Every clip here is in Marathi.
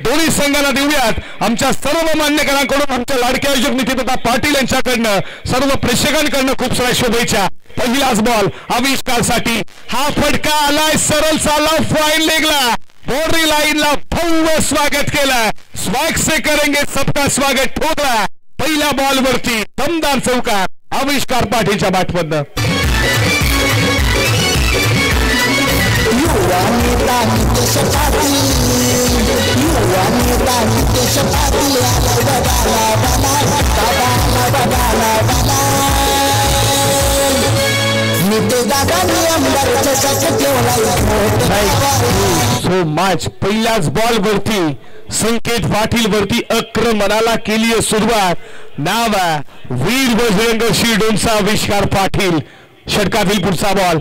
दोन्ही संघाला देऊयात आमच्या सर्व मान्यकरांकडून, आमच्या लाडके आयोजक नितीनदादा पाटील यांच्याकडनं, सर्व प्रेक्षकांकडनं खूप साऱ्या शुभेच्छा। पहिलाच बॉल आविष्कारसाठी, हा फटका आलाय सरळ चालला फाईन लेगला, बाउंड्री लाईनला भव्य स्वागत केलं, स्वॅग से करेंगे सबका स्वागत ठोकला। पहिल्या बॉल वरती दमदार चौकार आविष्कार पाटीलच्या बॅटमधनं। सो मॅच पहिल्याच बॉल वरती संकेत पाटील वरती आक्रमणाला केली आहे सुरुवात। नाव आहे वीर बजरंग शिरडोनचा आविष्कार पाटील। षटकातील पुढचा ball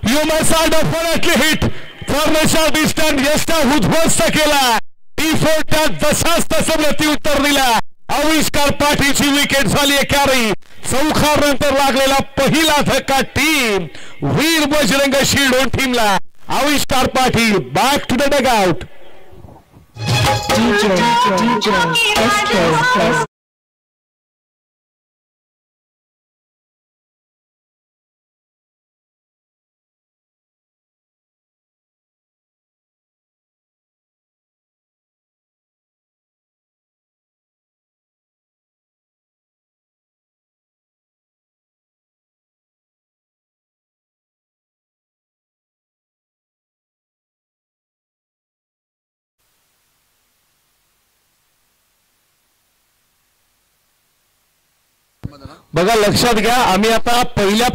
you must definitely hit formation distance यष्टा उद्ध्वस्त केला, डी4 जसाच तसं प्रत्युत्तर दिला। आविष्कार पाटीलची विकेट झाली आहे कॅरी। चौकार नंतर लागलेला पहिला धक्का टीम वीर बजरंग शिरडोन टीमला। Avishkar Patil back to the dugout. बघा लक्षात घ्या, आम्ही आता पहिल्या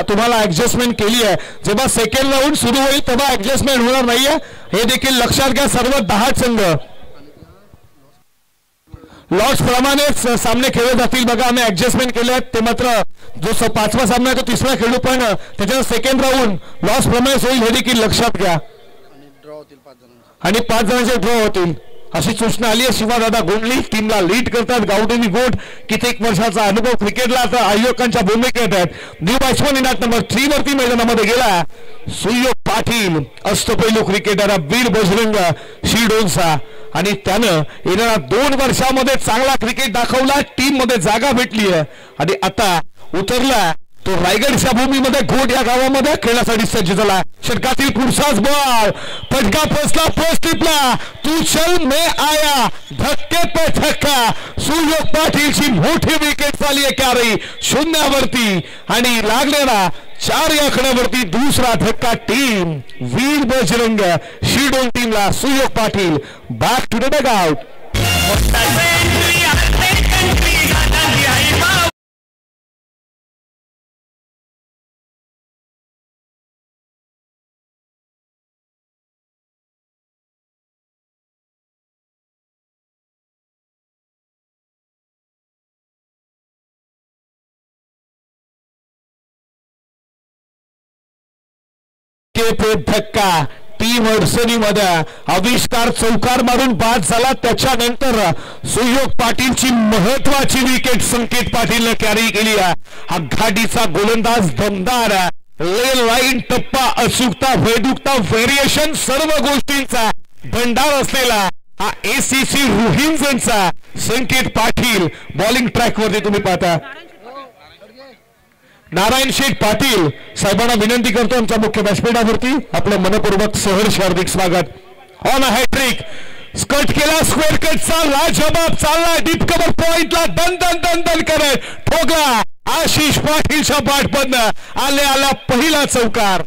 तुम्हाला ऍडजस्टमेंट केली आहे, जेव्हा सेकंड राऊंड सुरू होईल तेव्हा ऍडजस्टमेंट होणार नाहीये, हे देखील लक्षात घ्या। सर्व 10 संघ लॉट्स प्रमाणेच सामने खेळले जातील। बघा आम्ही ऍडजस्टमेंट केले आहेत, ते मात्र जो 5वा सामना आहे तो 3रा खेळू, पण त्याच्या सेकंड राऊंड लॉट्स प्रमाणेच होईल, हे देखील लक्षात घ्या। आणि 5 जणांचे ड्रॉ होतील अशी सूचना आली आहे। शिवादादा गोंडली टीमला लीड करतात। गावडेनी गोड कित्येक वर्षाचा अनुभव क्रिकेटला आता आयोजकांच्या भूमिकेत आहेत। न्यू बॅट्समन इनात नंबर 3 वरती मैदानामध्ये गेला सुयोग पाटील, अष्टपैलू क्रिकेटर वीर बजरंग शिरडोनचा, आणि त्यानं येणाऱ्या 2 वर्षामध्ये चांगला क्रिकेट दाखवला, टीम मध्ये जागा भेटली आहे आणि आता उतरला तो रायगडच्या भूमीमध्ये घोट या गावामध्ये खेळण्यासाठी सज्ज झाला। षटकातील पुढचाच बॉल फटका पोचला, पोस्ट टिपला, तू चल मैं आया, धक्के पे धक्का। सुयोग पाटीलची मोठी विकेट झाली आहे कॅरी शून्यावरती, आणि लागलेला 4 या आकड्यावरती दुसरा धक्का टीम वीर बजरंग शिरडोन टीमला। Suyog Patil back to the dugout. धक्का टीम अडचणीमध्ये, आविष्कार चौकार मारून बाद झाला, त्याच्यानंतर सुयोग पाटीलची महत्वाची विकेट संकेत पाटीलने कॅरी केली आहे। हा घाडीचा गोलंदाज दमदार, ले लाईन टप्पा, अचूकता, वैदुकता, व्हेरिएशन सर्व गोष्टींचा भंडार असलेला हा एसीसी रुहिंजनचा संकेत पाटील बॉलिंग ट्रॅक वरती तुम्ही पाहता। नारायण शेठ पाटील साहेबांना विनंती करतो आमच्या मुख्य व्यासपीठावरती आपलं मनपूर्वक सहर्ष हार्दिक स्वागत। ऑन अ हॅट्रिक स्कट केला, स्क्वेअर कटचा लाजवाब चालला, डीप कव्हर पॉइंटला दन दन दन दन करत ठोकला आशिष पाटीलच्या बॅटमधनं आल्या पहिला चौकार।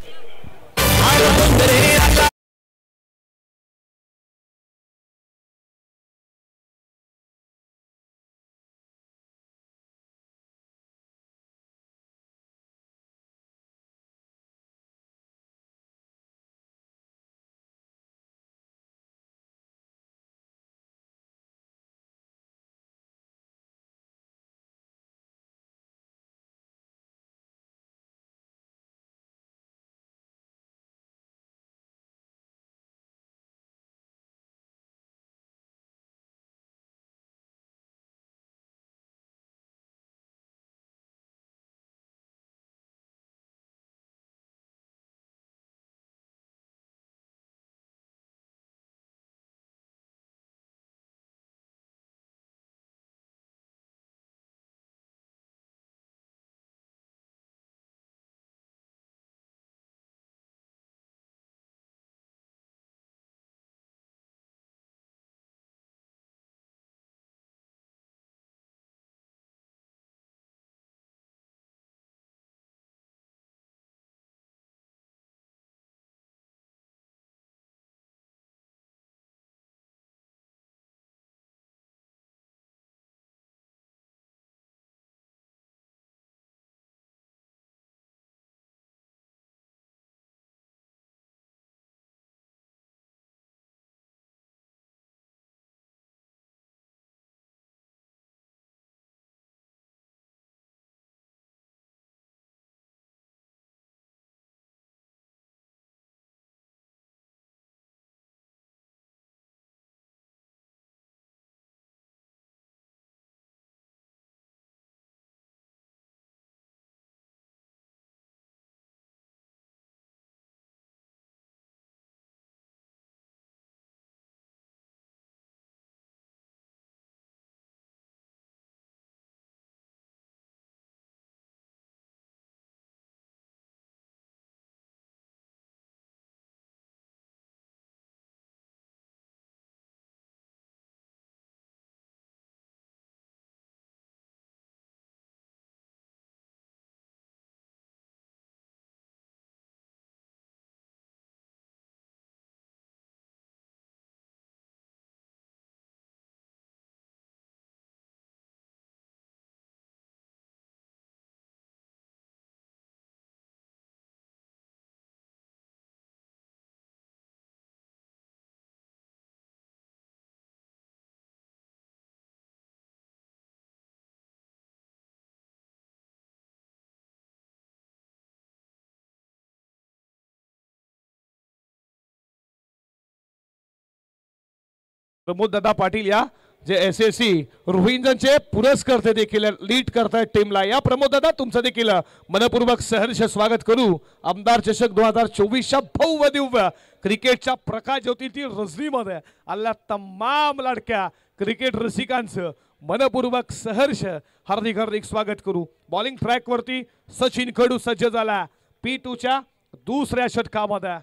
प्रमोद दादा पाटील या जे SSC रोहिंग्यांचे पुरस्कर्ते देखील लीड करतायत टीमला। या प्रमोद दादा तुमचं देखील मनपूर्वक सहर्ष स्वागत करू। आमदार चषक 2024च्या भव्य दिव्य क्रिकेटच्या प्रकाश ज्योतीतील रजनीमध्ये आल्या तमाम लाडक्या क्रिकेट रसिकांचं मनपूर्वक सहर्ष हार्दिक हार्दिक स्वागत करू। बॉलिंग ट्रॅक वरती सचिन कडू सज्ज झाला P2च्या दुसऱ्या षटकामध्ये।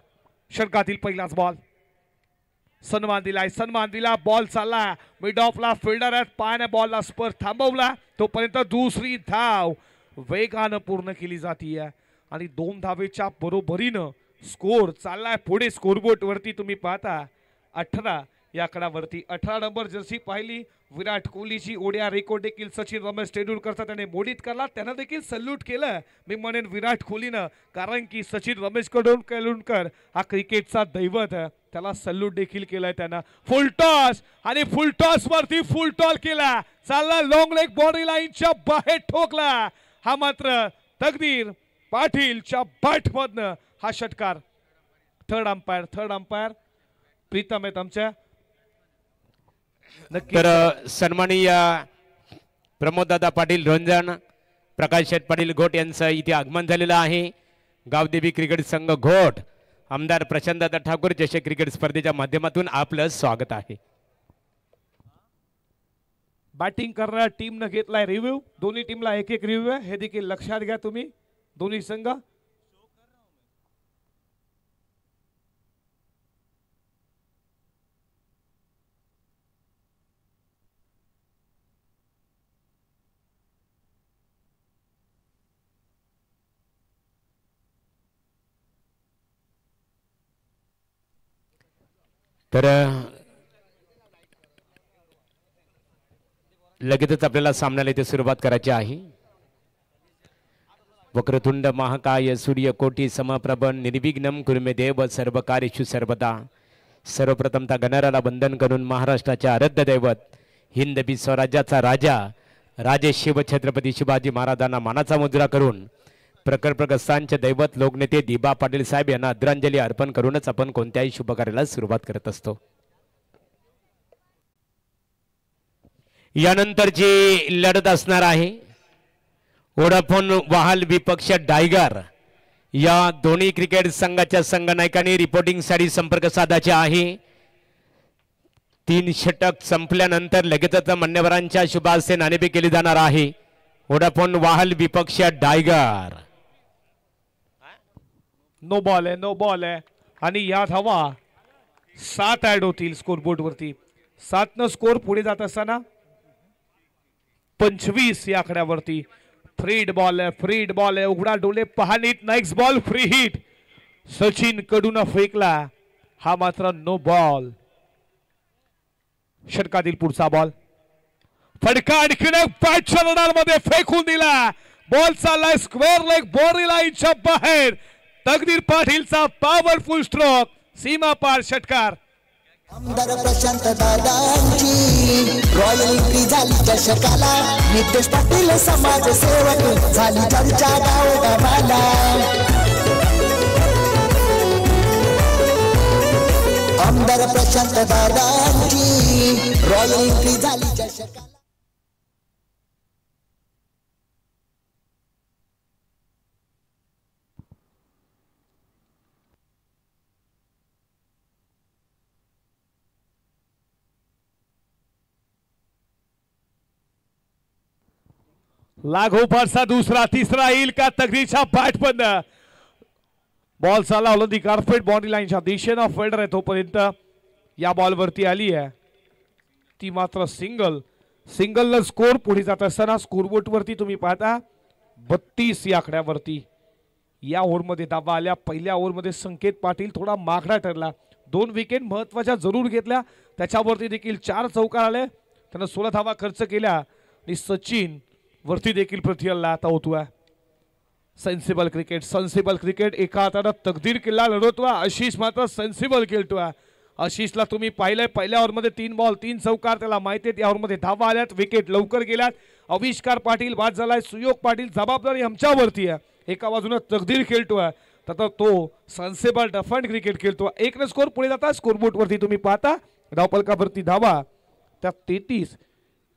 षटकातील पहिलाच बॉल सन्मान दिला बॉल चालला मिड ऑफला फिल्डर आहेत पायाने बॉलला स्पर्श थांबवला तोपर्यंत दुसरी धाव वेगानं पूर्ण केली जाते आणि 2 धावेच्या बरोबरीनं स्कोर चाललाय पुढे। स्कोरबोर्ड वरती तुम्ही पाहता 18 या आकड्यावरती 18 नंबर जर्सी पाहिली विराट कोहलीची ओडिया रेकॉर्ड देखील सचिन रमेश तेंडुलकरचा त्याने मोडित करला त्यांना देखील सल्यूट केलं मी म्हणेन विराट कोहलीनं कारण की सचिन रमेश तेंडुलकर हा क्रिकेटचा दैवत त्याला सल्यूट देखील केलाय त्यानं। फुल टॉस आणि फुल टॉस वरती फुल टॉल केला चालला लॉंग लेग बाउंड्री लाईनच्या बाहेर ठोकला हा मात्र तकदीर पाटीलच्या बॅटमधनं हा षटकार। थर्ड अंपायर प्रीतम आहेत आमच्या तर सन्माननीय प्रमोददादा पाटील रोंजण प्रकाश शेठ पाटील घोट यांचं इथे आगमन झालेलं आहे। गावदेवी क्रिकेट संघ घोट आमदार प्रशांतदादा ठाकूर चषक क्रिकेट स्पर्धेच्या माध्यमातून आपलं स्वागत आहे। बॅटिंग करणाऱ्या टीमनं घेतलाय रिव्ह्यू दोन्ही टीमला एक एक रिव्ह्यू आहे हे देखील लक्षात घ्या तुम्ही दोन्ही संघ। तर लगेचच आपल्याला सामन्याला इथे सुरुवात करायची आहे। वक्रतुंड महाकाय सूर्यकोटी समप्रभ निर्विघ्नं कुरुमे देव सर्व कार्येषु सर्वदा। सर्वप्रथमतः गणराला वंदन करून महाराष्ट्राचे आराध्य दैवत हिंदवी स्वराज्याचा राजा राजे शिवछत्रपती शिवाजी महाराजांना मानाचा मुजरा करून प्रकल्पग्रस्तांचे दैवत लोकनेते दिबा पाटील साहेब यांना आदरांजली अर्पण करूनच आपण कोणत्याही शुभ कार्याला सुरुवात करत असतो। यानंतरची लढत असणार आहे वोडाफोन वाहल विपक्ष टायगर या दोन्ही क्रिकेट संघाच्या संघनायकांनी रिपोर्टिंग साठी संपर्क साधायचे आहे। 3 षटक संपल्यानंतर लगेचच मान्यवरांच्या शुभास्ते नाणेफेक केली जाणार आहे। वोडाफोन वाहल विपक्ष टायगर नो बॉल आहे आणि या धावा 7 ऍड होतील स्कोरबोर्ड वरती 7 न स्कोर पुढे जात असताना 25 या आकड्यावरती। फ्रीड बॉल आहे उघडा डोले पहानीत next ball free hit Sachin कडून फेकला हा मात्र नो बॉल। षटकातील पुढचा बॉल फटका आणखीन बॅटच्या रडारमध्ये फेकून दिला बॉल चाललाय स्क्वेअर लेग बाउंड्री लाईनच्या बाहेर। तकदीर पाटीलचा पॉवरफुल स्ट्रोक सीमा पार षटकार। आमदार प्रशांत दादांची रॉयल एंट्री झाली चषकाला नितेश पाटील समाजसेवक झाली चर्चा गावोगावाला। आमदार प्रशांत दादांची रॉयल एंट्री झाली चषकाला। लागोपाठचा दुसरा तिसरा येईल का तकदीरच्या बॅट बंद बॉल चालला ओलंदी कार्पेट बाउंड्री लाईनच्या दिशेनं फिल्डर आहे तोपर्यंत या बॉल वरती आली आहे ती मात्र सिंगल स्कोर पुढे जात असताना स्कोरबोर्ड वरती तुम्ही पाहता 32 या आकड्यावरती। या ओव्हरमध्ये धावा आल्या पहिल्या ओव्हरमध्ये संकेत पाटील थोडा मागडा ठरला 2 विकेट महत्वाच्या जरूर घेतल्या त्याच्यावरती देखील 4 चौकार आले त्यानं 16 धावा खर्च केल्या आणि सचिन वरती देखील प्रतिहल्ला आता होतोय। सेन्सिबल क्रिकेट एका हाताने तकदीर किल्ला लढवतोय आशिष मात्र सेन्सिबल खेळतोय। आशिषला तुम्ही पाहिलंय पहिल्या ओव्हरमध्ये 3 बॉल 3 चौकार त्याला माहिती आहे या ओव्हरमध्ये धावा आल्यात विकेट लवकर गेल्यात। आविष्कार पाटील बाद झालाय सुयोग पाटील जबाबदारी आमच्यावरती आहे एका बाजूने तकदीर खेळतोय तर तो सेन्सिबल डिफेंड क्रिकेट खेळतोय। 1 स्कोर पुढे जाता स्कोरबोर्ड वरती तुम्ही पाहता धावपलकावरती धावा त्या 33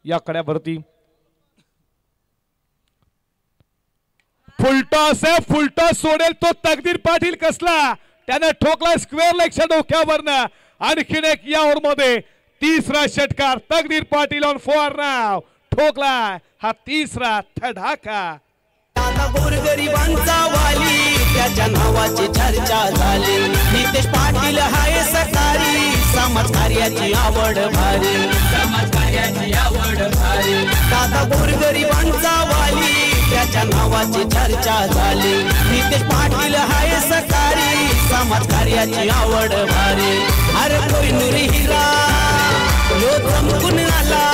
या कड्यावरती फुलटॉस सोडेल तो तकदीर पाटील कसला त्याने ठोकला स्क्वेअर लेगच्या डोक्यावरनं आणखीन एक या ओव्हरमध्ये तिसरा षटकार तकदीर पाटील ऑन फॉर नाव ठोकला हा तिसरा धडाका गोरगरिबांचा वाली त्याच्या नावाची चर्चा झाली नितेश पाटील हाय सकारी समाजकार्याची आवड भारी दादा गोरगरिबांचा वाली त्याच्या नावाची चर्चा झाली नितेश पाटील हाय सकारी समाजकार्याची आवड भारी अरे कोहिनूर हिरा यो चमकून आला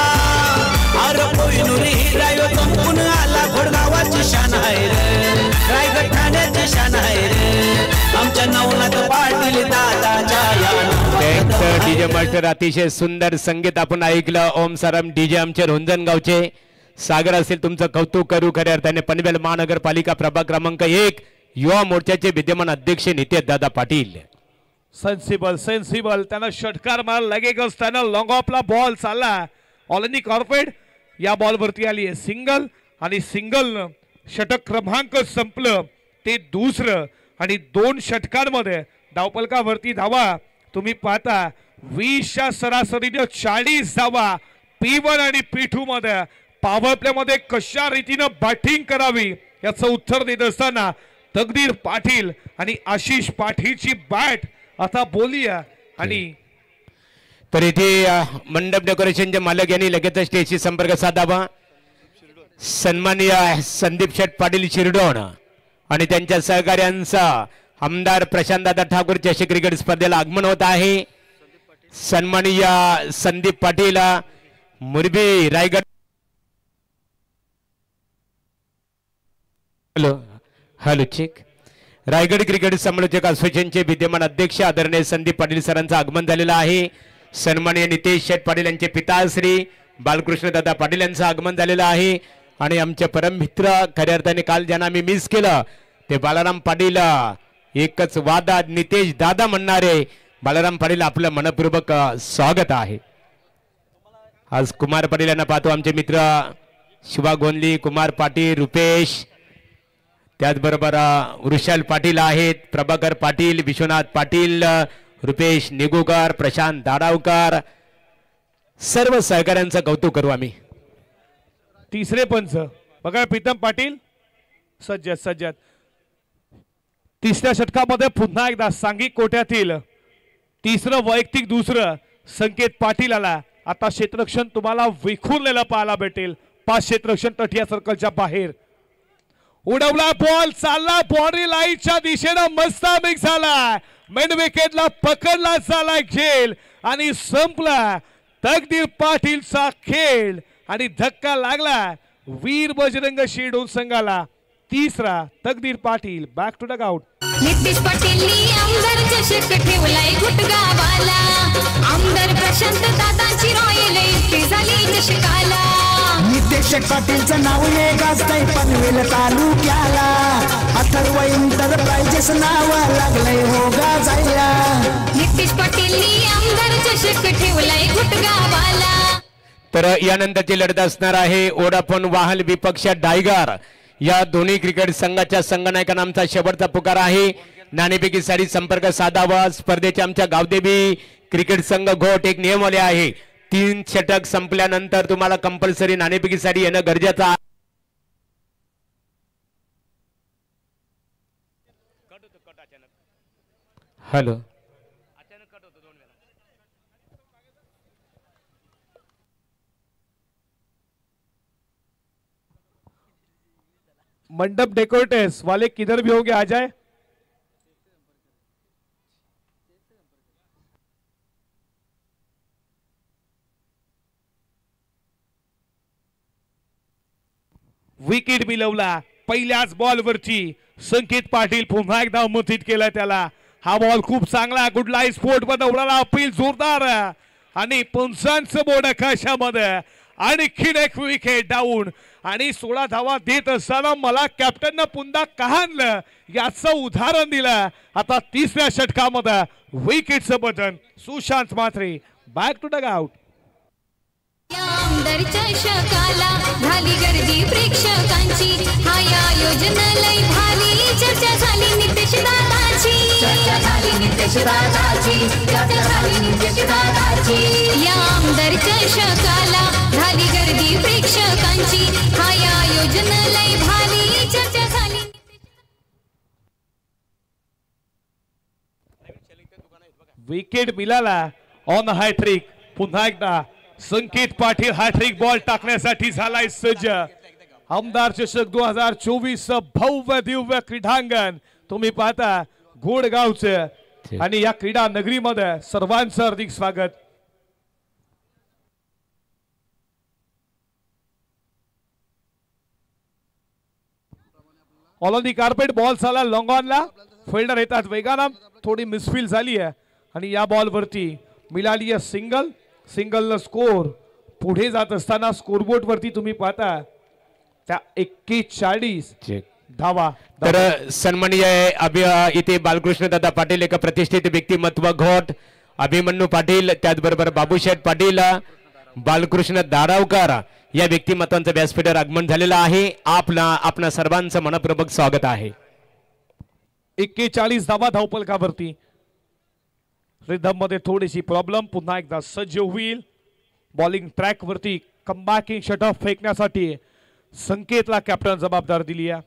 अरे कोहिनूर हिरा यो चमकून आला घोडगावाची शान आहे रे रायगड ठाण्याची शान आहे रे आमच्या नवनाथ पाटील दादाच्या डीजे मास्टर अतिशय सुंदर संगीत आपण ऐकलं. ओम सरम डीजे आमचे रोंजणगावचे सागर असेल तुमचं कौतुक करू. खऱ्या अर्थाने पनवेल महानगरपालिका प्रभाग क्रमांक 1 युवा मोर्चाचे विद्यमान अध्यक्ष नितेश दादा पाटील. सेन्सिबल त्यानं षटकार मार लगेच त्यानं लॉंग ऑफला बॉल चालला ऑलनी कॉर्पोरेट या बॉल वरती आली आहे सिंगल आणि सिंगल षटक क्रमांक संपलं ते दुसरं आणि 2 षटकांमध्ये धावपलकावरती धावा तुम्ही पाहता 20च्या सरासरीने 40 धावा P1 आणि P2 मध्ये पॉवर प्ले मध्ये कशा रीतीने बॅटिंग करावी याचं उत्तर देत असताना तकदीर पाटील आणि आशिष पाटीलची बॅट आता बोलूया. आणि तर इथे मंडप डेकोरेशनचे मालक यांनी लगेच स्टेजशी संपर्क साधावा. सन्माननीय संदीप शेठ पाटील शिरडोण आणि त्यांच्या सहकार्यांचा आमदार प्रशांतदादा ठाकूर चषक क्रिकेट स्पर्धेला आगमन होत आहे. सन्माननीय Sandeep Patil Murbi Raigad. Hello check. Raigad cricket समालोचक असोसिएशनचे विद्यमान अध्यक्ष आदरणीय संदीप पाटील सरांचं आगमन झालेलं आहे. सन्माननीय नितेश शेठ पाटील यांचे पिता श्री बालकृष्ण दादा पाटील यांचं आगमन झालेलं आहे. आणि आमचे परम मित्र खऱ्या अर्थाने काल ज्यांना आम्ही मिस केलं ते बालाराम पाटील एकच वादात नितेश दादा म्हणणारे बालाराम पाटील आपलं मनपूर्वक स्वागत आहे. आज कुमार पाटील यांना पाहतो आमचे मित्र शिवा गोंदली कुमार पाटील रुपेश त्याचबरोबर वृषाल पाटील आहेत प्रभाकर पाटील विश्वनाथ पाटील रुपेश निगुकर प्रशांत दाडावकर सर्व सहकाऱ्यांचं कौतुक करू आम्ही. तिसरे पंच बघा प्रीतम पाटील सज्जत तिसऱ्या षटकामध्ये पुन्हा एकदा सांघिक कोट्यातील तिसरं वैयक्तिक दुसरं संकेत पाटील आला. आता क्षेत्ररक्षण तुम्हाला विखुरलेलं पाहायला भेटेल. 5 क्षेत्ररक्षण तटिया सर्कलच्या बाहेर उडवला बॉल चालला बाउंड्री लाईनच्या दिशेनं मस्त मिक्स झाला मेन विकेटला पकडला झाला झेल आणि संपला तकदीर पाटीलचा खेळ आणि धक्का लागला वीर बजरंग शिरडोन संघाला. तिसरा Takdir Patil back to dugout. Nitesh पाटीलनी आमदार चषक ठेवलाय गुटगावाला आमदार प्रशांत दादांची रॉयल एंट्री झाली चषकाला. नितेश पाटीलचं नाव हे गाजतंय पनवेल तालुक्याला अथर्व एंटरप्राइजेस नाव लागलंय हो गाजायला. नितेश पाटीलनी आमदार चषक ठेवलाय गुटगावाला. तर यानंतरची लढत असणार आहे ओडाफोन वाहल विपक्ष डायगर या दोन्ही क्रिकेट संघाच्या संघनायकांना आमचा शेवटचा पुकार आहे. नाणेफेकी साठी संपर्क साधावा. स्पर्धेच्या आमच्या गावदेवी क्रिकेट संघ घोट एक नियमवाले आहे 3 षटक संपल्यानंतर तुम्हाला कंपल्सरी नाणेफेकीसाठी येणं गरजेचं आहे. हॅलो मंडप डेकोरेटर्स वाले किधर भी होंगे आ जाए. विकेट मिळवला पहिल्याच बॉल वरची संकेत पाटील पुन्हा एकदा मथित केला त्याला. हा बॉल खूप चांगला गुड लाईन स्पोर्ट मध्ये उडाला अपील जोरदार आणि पंचांचं बोर्ड आकाशामध्ये आणखीन एक विकेट डाऊन आणि 16 धावा देत असताना मला कॅप्टननं पुन्हा का आणलं याचं उदाहरण दिलं. आता तिसऱ्या षटकामध्ये विकेटचं बटन Sushant Mhatre back to dugout. या आमदार चषकाला झाली गर्दी प्रेक्षकांची, हा या योजनेलय भारी चर्चा झाली नितेश दादाची, चर्चा झाली नितेश दादाची, चर्चा झाली नितेश दादाची. या आमदार चषकाला झाली गर्दी प्रेक्षकांची, हा या योजनेलय भारी चर्चा झाली. विकेट मिळाला ऑन हॅट्रिक. पुन्हा एकदा संकेत पाटील हॅट्रिक बॉल टाकण्यासाठी झालाय सज्ज. आमदार चषक 2024 भव्य दिव्य क्रीडांगण तुम्ही पाहता घोडगावचं, आणि या क्रीडा नगरीमध्ये सर्वांचं हार्दिक स्वागत. All on the carpet ball झाला लॉंग ऑनला. फिल्डर येतात वेगानं, थोडी मिसफील झाली आहे आणि या बॉल वरती मिळाली आहे सिंगल. सिंगल स्कोर पुढे जात असताना स्कोरबोर्ड वरती तुम्ही पाहता त्या 41 धावा. तर सन्माननीय इथे बालकृष्ण दादा पाटील एक प्रतिष्ठित व्यक्तिमत्व घोट अभिमन्यू पाटील, त्याचबरोबर बाबूशेठ पाटील, बालकृष्ण दारावकर या व्यक्तिमत्वांचं व्यासपीठावर आगमन झालेलं आहे. आपणा सर्वांचं मनपूर्वक स्वागत आहे. 41 धावा धावपलकावरती. रिदम मध्ये थोडीशी प्रॉब्लेम. पुन्हा एकदा सज्ज होईल बॉलिंग ट्रॅक वरती. कमबॅकिंग षटक फेकण्यासाठी संकेतला कॅप्टन जबाबदार दिली आहे.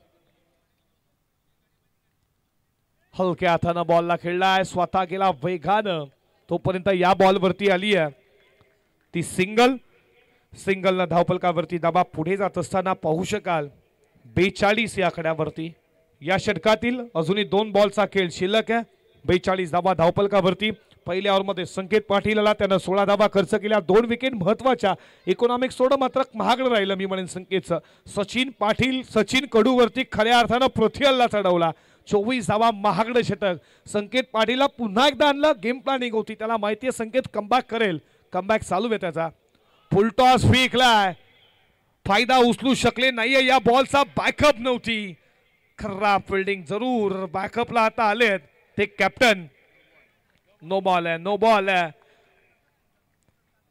हलक्या हातानं बॉलला खेळलाय, स्वतः गेला वेगानं. तोपर्यंत या बॉल वरती आली आहे ती सिंगल. सिंगलनं धावपलकावरती धावा पुढे जात असताना पाहू शकाल 42 या आकड्यावरती. या षटकातील अजूनही 2 बॉलचा खेळ शिल्लक आहे. 42 धावा धावपलकावरती. पहिल्या ओव्हरमध्ये संकेत पाटील आला, त्यानं 16 धावा खर्च केल्या. 2 विकेट महत्वाच्या. इकॉनॉमिक्स थोडं मात्र महागडं राहिलं मी म्हणेन संकेतचं. सचिन पाटील सचिन कडूवरती खऱ्या अर्थानं पृथ्वी हल्ला चढवला. 24 धावा महागडं षटक. संकेत पाटीलला पुन्हा एकदा आणलं. गेम प्लॅनिंग होती, त्याला माहिती आहे संकेत कमबॅक करेल. कमबॅक चालू आहे त्याचा. फुलटॉस फेकलाय, फायदा उचलू शकले नाहीये. या बॉलचा बॅकअप नव्हती. खराब फिल्डिंग. जरूर बॅकअपला आता आलेत ते कॅप्टन. नो बॉल आहे, नो बॉल आहे.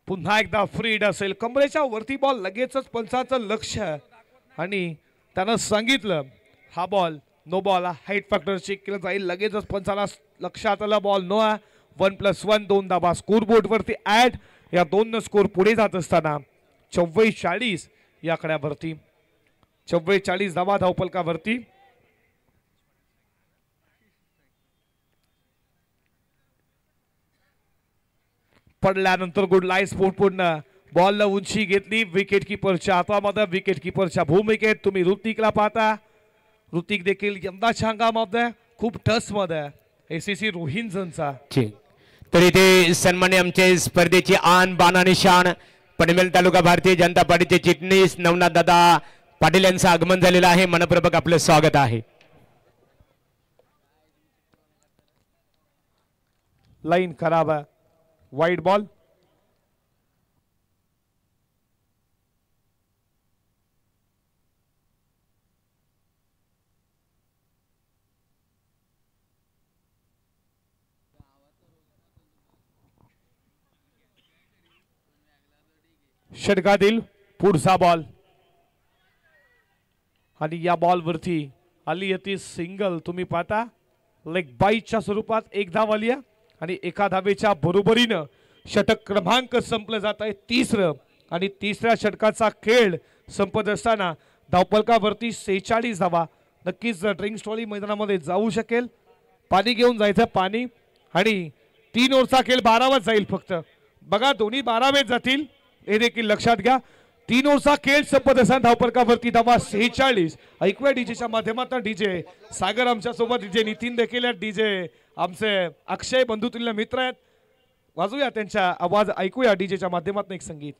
पुन्हा एकदा फ्रीड असेल. कमरेच्या वरती बॉल. लगेचच पंचाचं लक्ष आणि त्यानं सांगितलं हा ball no ball. Height factor check केलं जाईल. लगेचच पंचाला लक्षात आलं बॉल नो आहे. 1+1 2 धावा स्कोर बोर्ड वरती ऍड. या 2 स्कोर पुढे जात असताना 44 या आकड्यावरती. 44 धावा धावपलकावरती. पडल्यानंतर गुड लाईन स्पोर्ट पूर्ण बॉलला उंची घेतली. विकेट किपरच्या हातामध्ये. विकेट किपरच्या भूमिकेत तुम्ही ऋतिकला पाहता. ऋतिक देखील यंदाच्या हंगामामध्ये खूप टस मध्ये एसीसी रोहिंजनचा. तर इथे सन्मान्य आमचे स्पर्धेची आन बान आणि शान पनवेल तालुका भारतीय जनता पार्टीचे चिटणीस नवनाथ दादा पाटील यांचं आगमन झालेलं आहे. मनपूर्वक आपलं स्वागत आहे. लाईन खराब आहे. Wide ball. षटकातील पुढचा बॉल आणि या बॉल वरती आली होती सिंगल. तुम्ही पाहता लेग बाईच्या स्वरूपात 1 धाव आली आहे आणि 1 धावेच्या बरोबरीनं षटक क्रमांक संपलं जात आहे 3रं. आणि 3ऱ्या षटकाचा खेळ संपत असताना धावपलकावरती 46 धावा. नक्कीच ड्रिंक्स ट्रॉली मैदानामध्ये जाऊ शकेल. पाणी घेऊन जायचं पाणी. आणि 3 ओव्हरचा खेळ 12वाच जाईल फक्त. बघा दोन्ही 12वेच जातील हे देखील लक्षात घ्या. 3 ओव्हरचा खेळ संपत असताना धावपलकावरती धावा 46. ऐकूया डीजेच्या माध्यमातून. डीजे सागर आमच्या सोबत, डीजे नितीन देखील आहेत, डीजे आमचे अक्षय बंधुतुल्य मित्र आहेत. वाजूया त्यांचा आवाज, ऐकूया डीजेच्या माध्यमातून एक संगीत.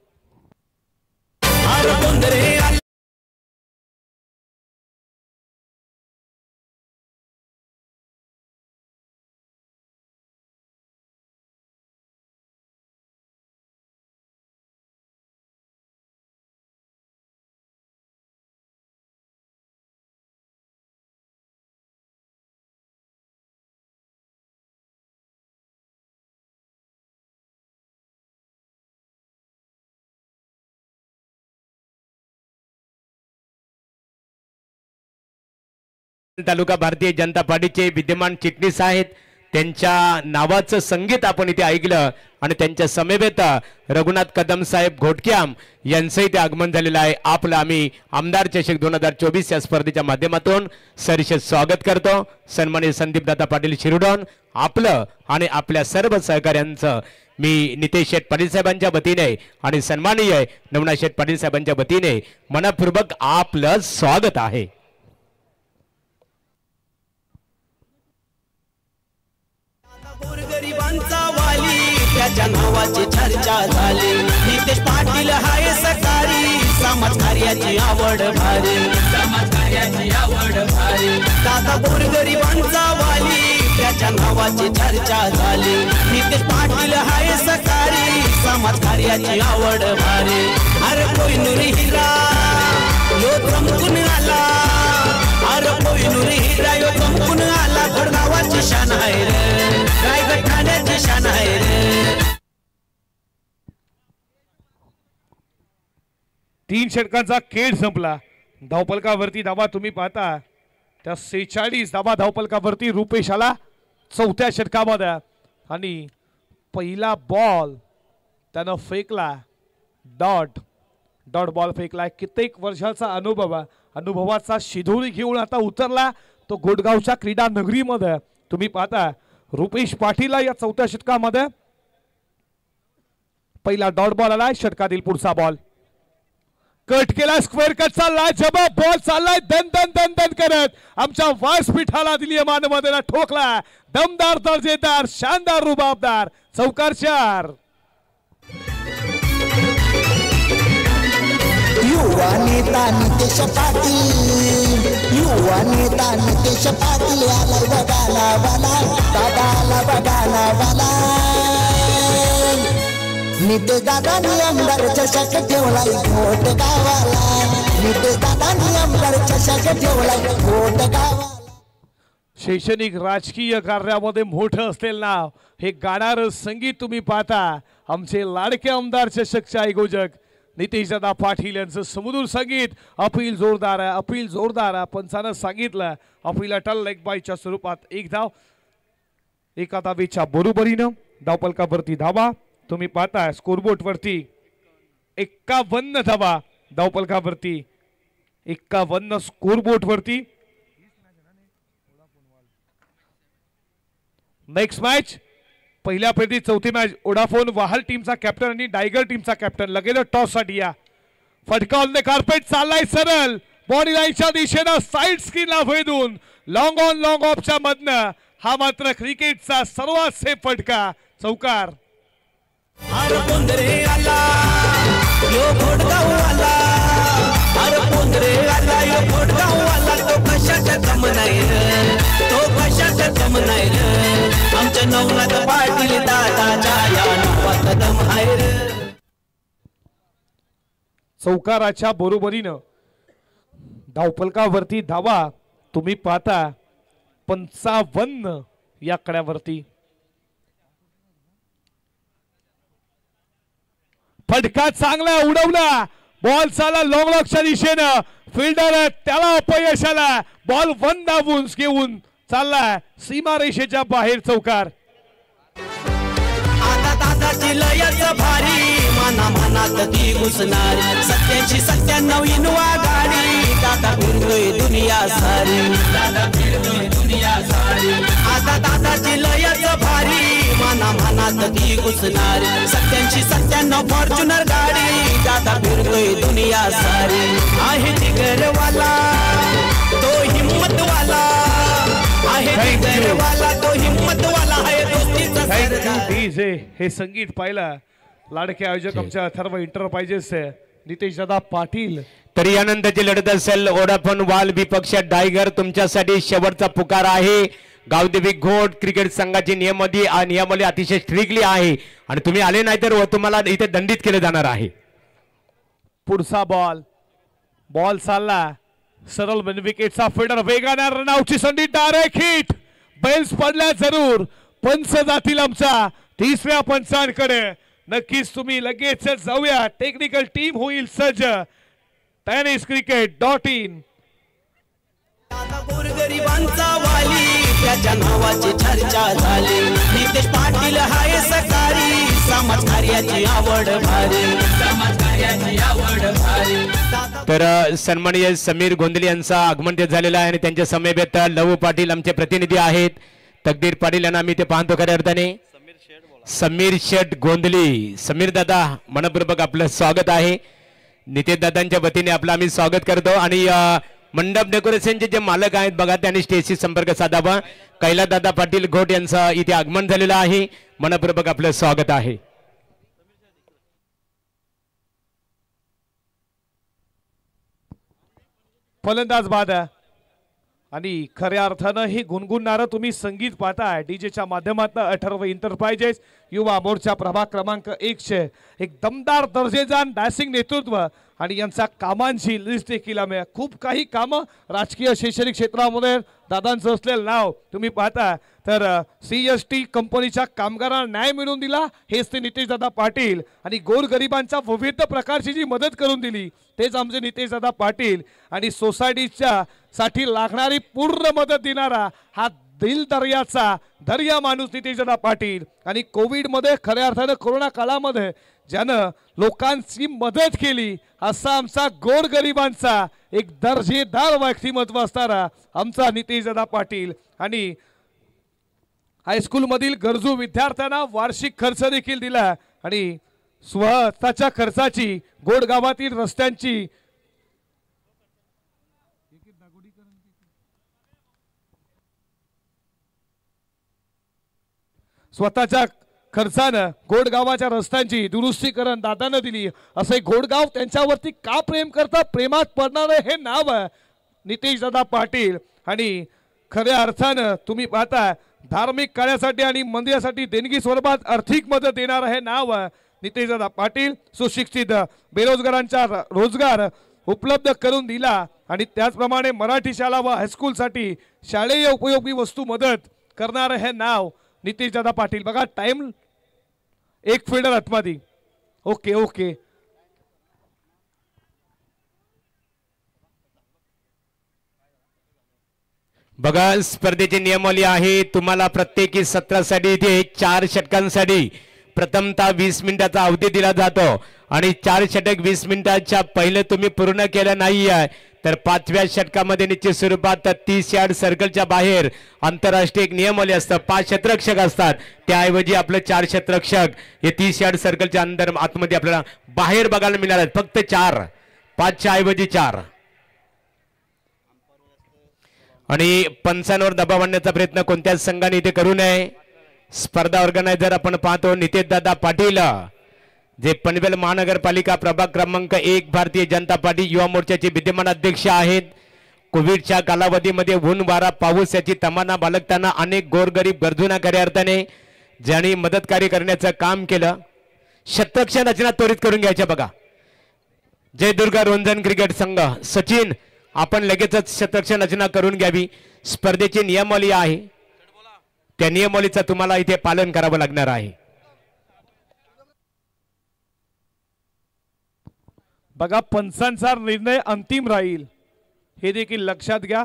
तालुका भारतीय जनता पार्टीचे विद्यमान चिटणीस आहेत. त्यांच्या नावाचं संगीत आपण इथे ऐकलं आणि त्यांच्या समवेत रघुनाथ कदम साहेब घोटक्याम यांचं इथे आगमन झालेलं आहे. आपलं आम्ही आमदार चषक 2024 या स्पर्धेच्या माध्यमातून सरसे स्वागत करतो. सन्माननीय संदीपदादा पाटील शिरोडोन आपलं आणि आपल्या सर्व सहकाऱ्यांचं मी नितेश शेठ पाटील साहेबांच्या वतीने आणि सन्माननीय नवनाथ शेठ पाटील साहेबांच्या वतीने मनपूर्वक आपलं स्वागत आहे. गोरगरिबांचा वाली त्याच्या नावाची चर्चा झाली. नितेश पाटील हाय सकारी समाजकार्याची आवड भारी. दादा गोरगरिबांचा वाली त्याच्या नावाची चर्चा झाली. नितेश पाटील हाय सकारी समाजकार्याची आवड भारी. अरे कोहिनूर हिरा यो चमकून आला. अरे कोहिनूर हिरा यो चमकून आला. घोडगावाची शान आहे रे, रायगड ठाण्याची शान आहे रे. 3 षटकांचा खेळ संपला. धावपलकावरती धावा तुम्ही पाहता त्या 46 धावा धावपलकावरती रुपेश आला 4थ्या षटकामध्ये आणि पहिला बॉल त्यानं फेकला. डॉट बॉल फेकलाय. कित्येक वर्षाचा अनुभवाचा शिदोरी घेऊन आता उतरला तो गोडगावच्या क्रीडा नगरीमध्ये. तुम्ही पाहता रुपेश पाटील या 4थ्या षटकामध्ये पहिला डॉट बॉल आलाय. षटकातील पुढचा बॉल कट केला. स्क्वेअर कट चाललाय. जबाब बॉल चाललाय दन दन दन दन करत आमच्या व्यासपीठाला दिलीय मानमधेला ठोकला. दमदार दर्जेदार शानदार रुबाबदार चौकार 4. युवा नेता नितेश पाटील, युवा नेता नितेश पाटील आलाय बघाला वाला, दादाला बघाला वाला. नितेश दादानी आमदार चषक ठेवलाय घोट गावाला. नितेश दादानी आमदार चषक ठेवलाय घोट गावाला. शैक्षणिक राजकीय कार्यामध्ये मोठं असलेलं नाव हे गाणारं संगीत तुम्ही पाहता. आमचे लाडके आमदार चषकचे आयोजक नितेशदादा पाटील यांचं सुमधुर संगीत. अपील जोरदार आहे, अपील जोरदार आहे. पंचानं सांगितलं अपील अटल लेग बायच्या स्वरूपात 1 धाव. एका धावेच्या बरोबरीनं धावपलकावरती धावा तुम्ही पाहताय. स्कोरबोर्ड वरती 51 धावा धावपलकावरती 51 स्कोरबोर्ड वरती. नेक्स्ट मॅच पहिल्या फेरीत 4थी मॅच ओडाफोन वाहल टीमचा कॅप्टन आणि डायगर टीमचा कॅप्टन लगेच टॉस साठी या. फटका ऑन द कार्पेट चाललाय सरळ बॉडी लाईनच्या दिशेनं साईड स्क्रीनला भेदून लॉंग ऑन लॉंग ऑफच्या मधनं. हा मात्र क्रिकेटचा सर्वात सेफ फटका चौकार. अरे पोंदरे आला यो घोडगाव आला. अरे पोंदरे आला यो घोडगाव आला. तो कशाचा कम नाही रे, तो कशाचा कम नाही रे. आमच्या नवनाथ पाटील दादाच्या या नावात दम आहे रे. चौकाराच्या बरोबरीनं धावपलकावरती धावा तुम्ही पाहता 55 या कड्यावरती. फटका चांगला उडवला. बॉल चाला लॉंग लॉकच्या दिशेनं. फिल्डर त्याला अपयश आला. बॉल 1 धावून घेऊन चालला सीमारेषेच्या बाहेर चौकार. आता दादाची लयच भारी मना मनात ती घुसणारी. 87 इनोवा गाडी दादा फिरतोय दुनिया सारी. दादा फिरतोय दुनिया सारी. आता दादाची लयच भारी मना मनात ती घुसणारी. 87 फॉर्च्युनर गाडी दादा फिरतोय दुनिया सारी. आहे जिगरवाला तो हिम्मतवाला. आहे जिगरवाला तो हिम्मतवाला. आहे दोस्तीचा सरदार. हे संगीत पाहिलं लाडके आयोजक आमच्या अथर्व एंटरप्राइजेस नितेशदादा पाटील. तरी आनंदाची लढत असेल. ओडाफोन वाल विपक्ष डायगर तुमच्यासाठी शेवटचा पुकार आहे. गावदेवी घोट क्रिकेट संघाची नियमावली अतिशय स्ट्रिक्टली आहे आणि तुम्ही आले नाही तर तुम्हाला इथे दंडित केले जाणार आहे. पुढचा बॉल चालला सरळ विकेटचा फिल्डर वेगाने रनआउटची संधी. Direct hit. बेल्स पडल्या जरूर. पंच जातील आमच्या 3ऱ्या पंचांकडे. नक्कीच तुम्ही लगेच जाऊया. टेक्निकल टीम होईल सज्ज. टेनिस क्रिकेट .in गोरगरिबांचा वाली त्याच्या नावाची चर्चा झाली नितेश पाटील हाय सकारी समाजकार्याची आवड भारी समाजकार्याची आवड भारी तर सन्माननीय समीर गोंधले यांचा आगमन झालेला आहे आणि त्यांच्या समवेत लवू पाटील आमचे प्रतिनिधी आहेत तकदीर पाटील यांना आम्ही ते पाहतो खऱ्या अर्थाने समीर शेठ गोंधले समीर दादा मनपूर्वक आपलं स्वागत आहे नितेश दादांच्या वतीने आपलं आम्ही स्वागत करतो आणि मंडप डेकोरेशनचे जे मालक आहेत बघा त्यांनी स्टेजशी संपर्क साधावा कैलास दादा पाटील घोट यांचं इथे आगमन झालेलं आहे मनपूर्वक आपलं स्वागत आहे फलंदाज बाद आणि खऱ्या अर्थानं हे गुणगुणणारं तुम्ही संगीत पाहताय डीजेच्या माध्यमातून अथर्व एंटरप्राइजेस युवा मोर्चा प्रभाग क्रमांक 100 एक दमदार दर्जेदार डॅसिंग नेतृत्व आणि यांचा कामांची लिस्ट देखील आम्ही खूप काही कामं राजकीय शैक्षणिक क्षेत्रामध्ये दादांचं असलेलं नाव तुम्ही पाहता तर CST कंपनीच्या कामगारांना न्याय मिळवून दिला हेच ते नितेश दादा पाटील आणि गोरगरिबांच्या विविध प्रकारची जी मदत करून दिली तेच आमचे नितेश दादा पाटील आणि सोसायटीच्या साठी लागणारी पूर्ण मदत देणारा हा दिल दर्या माणूस नितेश दादा पाटील आणि कोविडमध्ये खऱ्या अर्थानं कोरोना काळामध्ये ज्यानं लोकांची मदत केली असा आमचा गोरगरिबांचा एक दर्जेदार व्यक्तिमत्व असणारा आमचा नितेश दादा पाटील आणि हायस्कूल मधील गरजू विद्यार्थ्यांना वार्षिक खर्च देखील दिला आणि स्वतःच्या खर्चाची गोडगावातील रस्त्यांची स्वतःच्या खर्चानं गोडगावाच्या रस्त्यांची दुरुस्तीकरण दादानं दिली असे गोडगाव त्यांच्यावरती का प्रेम करतात प्रेमात पडणारे हे नाव नितेश दादा पाटील आणि खऱ्या अर्थानं तुम्ही पाहता धार्मिक कार्यासाठी आणि मंदिरासाठी देणगी स्वरूपात आर्थिक मदत देणार हे नाव नितेश दादा पाटील सुशिक्षित बेरोजगारांचा रोजगार उपलब्ध करून दिला आणि त्याचप्रमाणे मराठी शाळा व हायस्कूलसाठी शालेय उपयोगी वस्तू मदत करणारे हे नाव नितेश दादा पाटील बघा टाइम एक फिल्डर आतमध्ये ओके ओके बघा स्पर्धेची नियमावली आहे तुम्हाला प्रत्येकी 17 साठी इथे 4 षटकांसाठी प्रथमतः 20 मिनिटाचा अवधी दिला जातो आणि 4 षटक 20 मिनिटाच्या पहिले तुम्ही पूर्ण केलं नाही आहे तर 5व्या षटकामध्ये निश्चित स्वरूपात 30 यार्ड सर्कलच्या बाहेर आंतरराष्ट्रीय एक नियमावली असतं 5 क्षेत्ररक्षक असतात त्याऐवजी आपलं 4 क्षेत्ररक्षक हे 30 यार्ड सर्कलच्या अंदर आतमध्ये आपल्याला बाहेर बघायला मिळणार आहेत फक्त 4 5च्या ऐवजी 4 आणि पंचांवर दबाव आणण्याचा प्रयत्न कोणत्याच संघाने इथे करू नये स्पर्धा ऑर्गनायझर आपण पाहतो नितेश दादा पाटील जे पनवेल महानगरपालिका प्रभाग क्रमांक 1 भारतीय जनता पार्टी युवा मोर्चाचे विद्यमान अध्यक्ष आहेत कोविडच्या कालावधीमध्ये ऊन वारा पाऊस याची तमाना बाळगताना अनेक गोरगरीब गरजूंना खऱ्या अर्थाने ज्यांनी मदतकार्य करण्याचं काम केलं शतरक्षण रचना त्वरित करून घ्यायच्या बघा जय दुर्गा रोंजन क्रिकेट संघ सचिन आपण लगेचच शतरक्षण रचना करून घ्यावी स्पर्धेची नियमावली आहे त्या नियमावलीचं तुम्हाला इथे पालन करावं लागणार आहे बघा पंचांचा निर्णय अंतिम राहील हे देखील लक्षात घ्या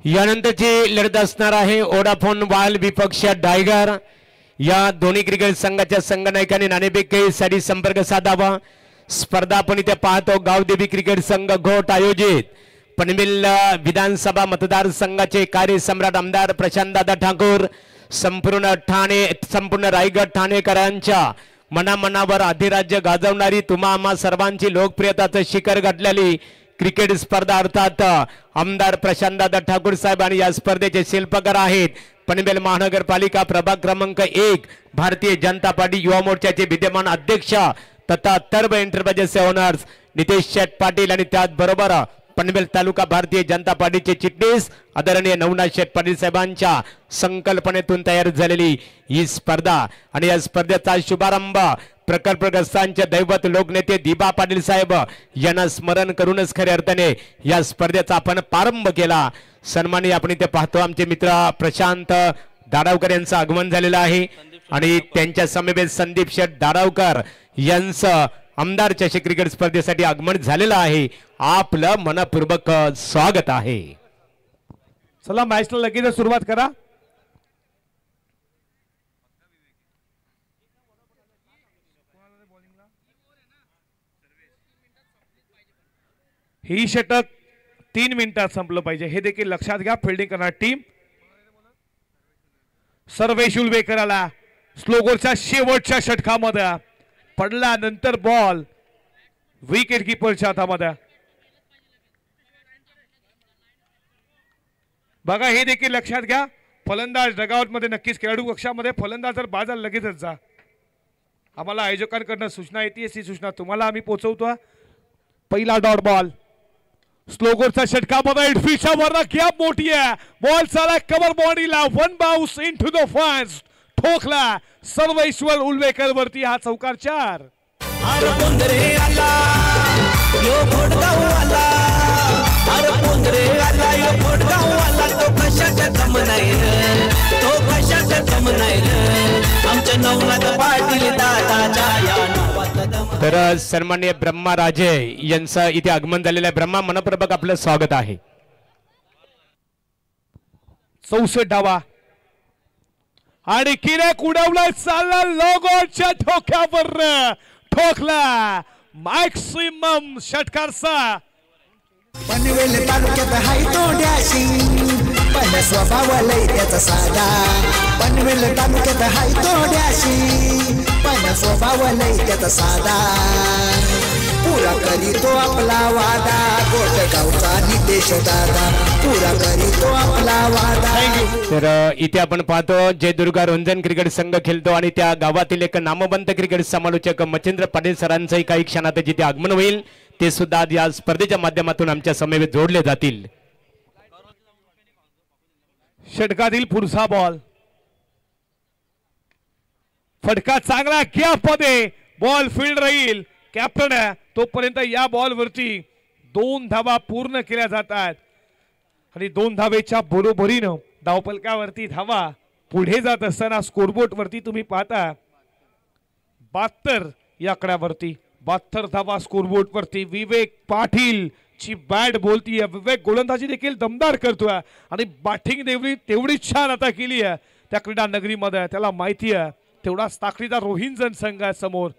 यानंतरची लढत असणार आहे ओडाफोन वाल विपक्ष टायगर या दोन्ही क्रिकेट संघाच्या संघनायकांनी नाणेफेकीसाठी संपर्क साधावा स्पर्धा आपण इथे पाहतो गावदेवी क्रिकेट संघ घोट आयोजित पनवेल विधानसभा मतदारसंघाचे कार्यसम्राट आमदार प्रशांतदादा ठाकूर संपूर्ण रायगड ठाणेकरांच्या मनामनावर अधिराज्य गाजवणारी तुम्हा आम्हा सर्वांची लोकप्रियताचं शिखर गाठलेली क्रिकेट स्पर्धा अर्थात आमदार प्रशांतदादा ठाकूर साहेब आणि या स्पर्धेचे शिल्पकार आहेत पनवेल महानगरपालिका प्रभाग क्रमांक 1 भारतीय जनता पार्टी युवा मोर्चाचे विद्यमान अध्यक्ष तथा टर्बो एंटरप्राइजेस ओनर्स नितेश शेठ पाटील आणि त्याचबरोबर पनवेल तालुका भारतीय जनता पार्टीचे चिटणीस आदरणीय नवनाथ शेठ पाटील साहेबांच्या संकल्पनेतून तयार झालेली ही स्पर्धा आणि या स्पर्धेचा शुभारंभ प्रकल्पग्रस्तांचे दैवत लोकनेते दिबा पाटील साहेब यांना स्मरण करूनच खऱ्या अर्थाने या स्पर्धेचा आपण प्रारंभ केला. सन्माननीय आपण इथे पाहतो आमचे मित्र प्रशांत दाडावकर यांचं आगमन झालेलं आहे आणि त्यांच्या समवेत संदीप शेठ दाडावकर यांचं आमदार चषक क्रिकेट स्पर्धेसाठी आगमन झालेलं आहे. आपलं मनपूर्वक स्वागत आहे. चला मॅचला लगेच सुरुवात करा. ही षटक 3 मिनिटात संपलं पाहिजे हे देखील लक्षात घ्या. फिल्डिंग करणार टीम सर्वेश उलवेकराला स्लोगोरच्या शेवटच्या षटकामध्ये पडल्यानंतर बॉल विकेट कीपरच्या हातामध्ये. बघा हे देखील लक्षात घ्या. फलंदाज डगआउट मध्ये नक्कीच खेळाडू कक्षामध्ये फलंदाज जर बाद झाला लगेचच जा. आम्हाला आयोजकांकडून सूचना येते ती सूचना तुम्हाला आम्ही पोहोचवतो. पहिला डॉट बॉल स्लोगोरच्या षटकामध्ये इडफीच्या वरना गॅप मोठी आहे. बॉल चाला कव्हर बॉडीला one bounce into the fans ठोकला सर्वेश्वर उलवेकर वरती हा चौकार 4. अरे पोंदरे आला यो फोडगाव आला अरे पोंदरे आला यो फोडगाव आला तो कशाचा कम नाही रे तो कशाचा कम नाही रे आमच्या नवनाथ पाटील दादाच्या या नावात दम. तर सन्माननीय ब्रह्मा राजे यांचं इथे आगमन झालेलं आहे. ब्रह्मा मनपूर्वक आपलं स्वागत आहे. 64 डावा आणि किरक उडवलाय चालला लोगोच्या ठोक्यावर ठोकला मॅक्सिमम षटकारचा. पनवेल तालुक्यात हाय तोड्याशी पण स्वभाव लय त्याचा साधा. पनवेल तालुक्यात हाय तोड्याशी पण स्वभाव लय त्याचा साधा. पुरा करीतो आपला वादा गोटगावचा नितेश दादा पुरा करीतो आपला वादा. तर इथे आपण पाहतो जय दुर्गा रंजन क्रिकेट संघ खेळतो आणि त्या गावातील एक नामवंत क्रिकेट समालोचक मच्छिंद्र पाटील सरांचंही काही क्षणात जिथे आगमन होईल ते सुद्धा या स्पर्धेच्या माध्यमातून आमच्या समवेत जोडले जातील. षटकातील पुढचा बॉल फटका चांगला गॅप मध्ये बॉल फील्ड राहील. कॅप्टन तोपर्यंत या बॉल वरती 2 धावा पूर्ण केल्या जातात आणि 2 धावेच्या बरोबरीनं धावपलकावरती धावा पुढे जात असताना स्कोरबोर्ड वरती तुम्ही पाहता 72 या आकड्यावरती 72 धावा स्कोरबोर्ड वरती. विवेक पाटील ची बॅट बोलतीये. विवेक गोलंदाजी देखील दमदार करतोय आणि बॅटिंग तेवढी छान आता केली आहे त्या क्रीडा नगरीमध्ये. त्याला माहिती आहे तेवढाच ताकदीचा रोहिंजन संघ आहे समोर.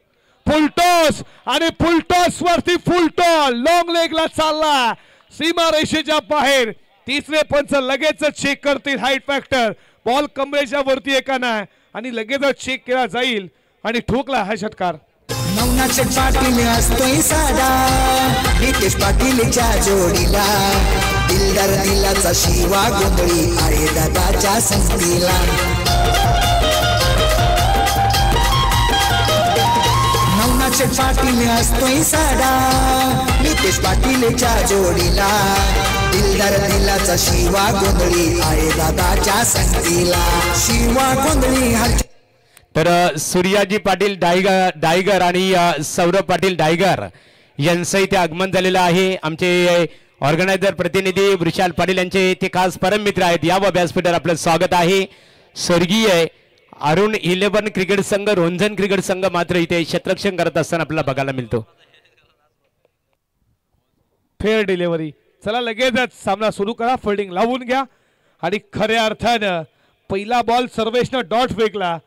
फुलटॉस आणि फुलटॉस वरती फुलटॉस लॉंग लेगला चालला सीमा रेषेच्या बाहेर. तिसरे पंच लगेच चेक करतील हाईट फॅक्टर. बॉल कमरेच्या वरती एका नाही आणि लगेचच चेक केला जाईल आणि ठोकला हा षटकार. नवनाथ पाटील असतोय साधा नितेश पाटीलच्या जोडीला. दिलदार दिलाचा शिवा गोंधळी आहे दादाच्या संगतीला. नवनाथ पाटील असतोय साधा नितेश पाटीलच्या जोडीला. दिलदार दिलाचा शिवा गोंधळी आहे दादाच्या संगतीला. शिवा गोंधळी तर सूर्याजी पाटील डायगर आणि सौरभ पाटील डायगर यांचं इथे आगमन झालेलं आहे. आमचे ऑर्गनायझर प्रतिनिधी वृषाल पाटील यांचे ते खास परम मित्र आहेत. या व्यासपीठावर आपलं स्वागत आहे. स्वर्गीय अरुण 11 क्रिकेट संघ रोंझन क्रिकेट संघ मात्र इथे क्षेत्ररक्षण करत असताना आपल्याला बघायला मिळतो. Fair delivery. चला लगेचच सामना सुरू करा. फिल्डिंग लावून घ्या आणि खऱ्या अर्थानं पहिला बॉल सर्वेशनं डॉट फेकला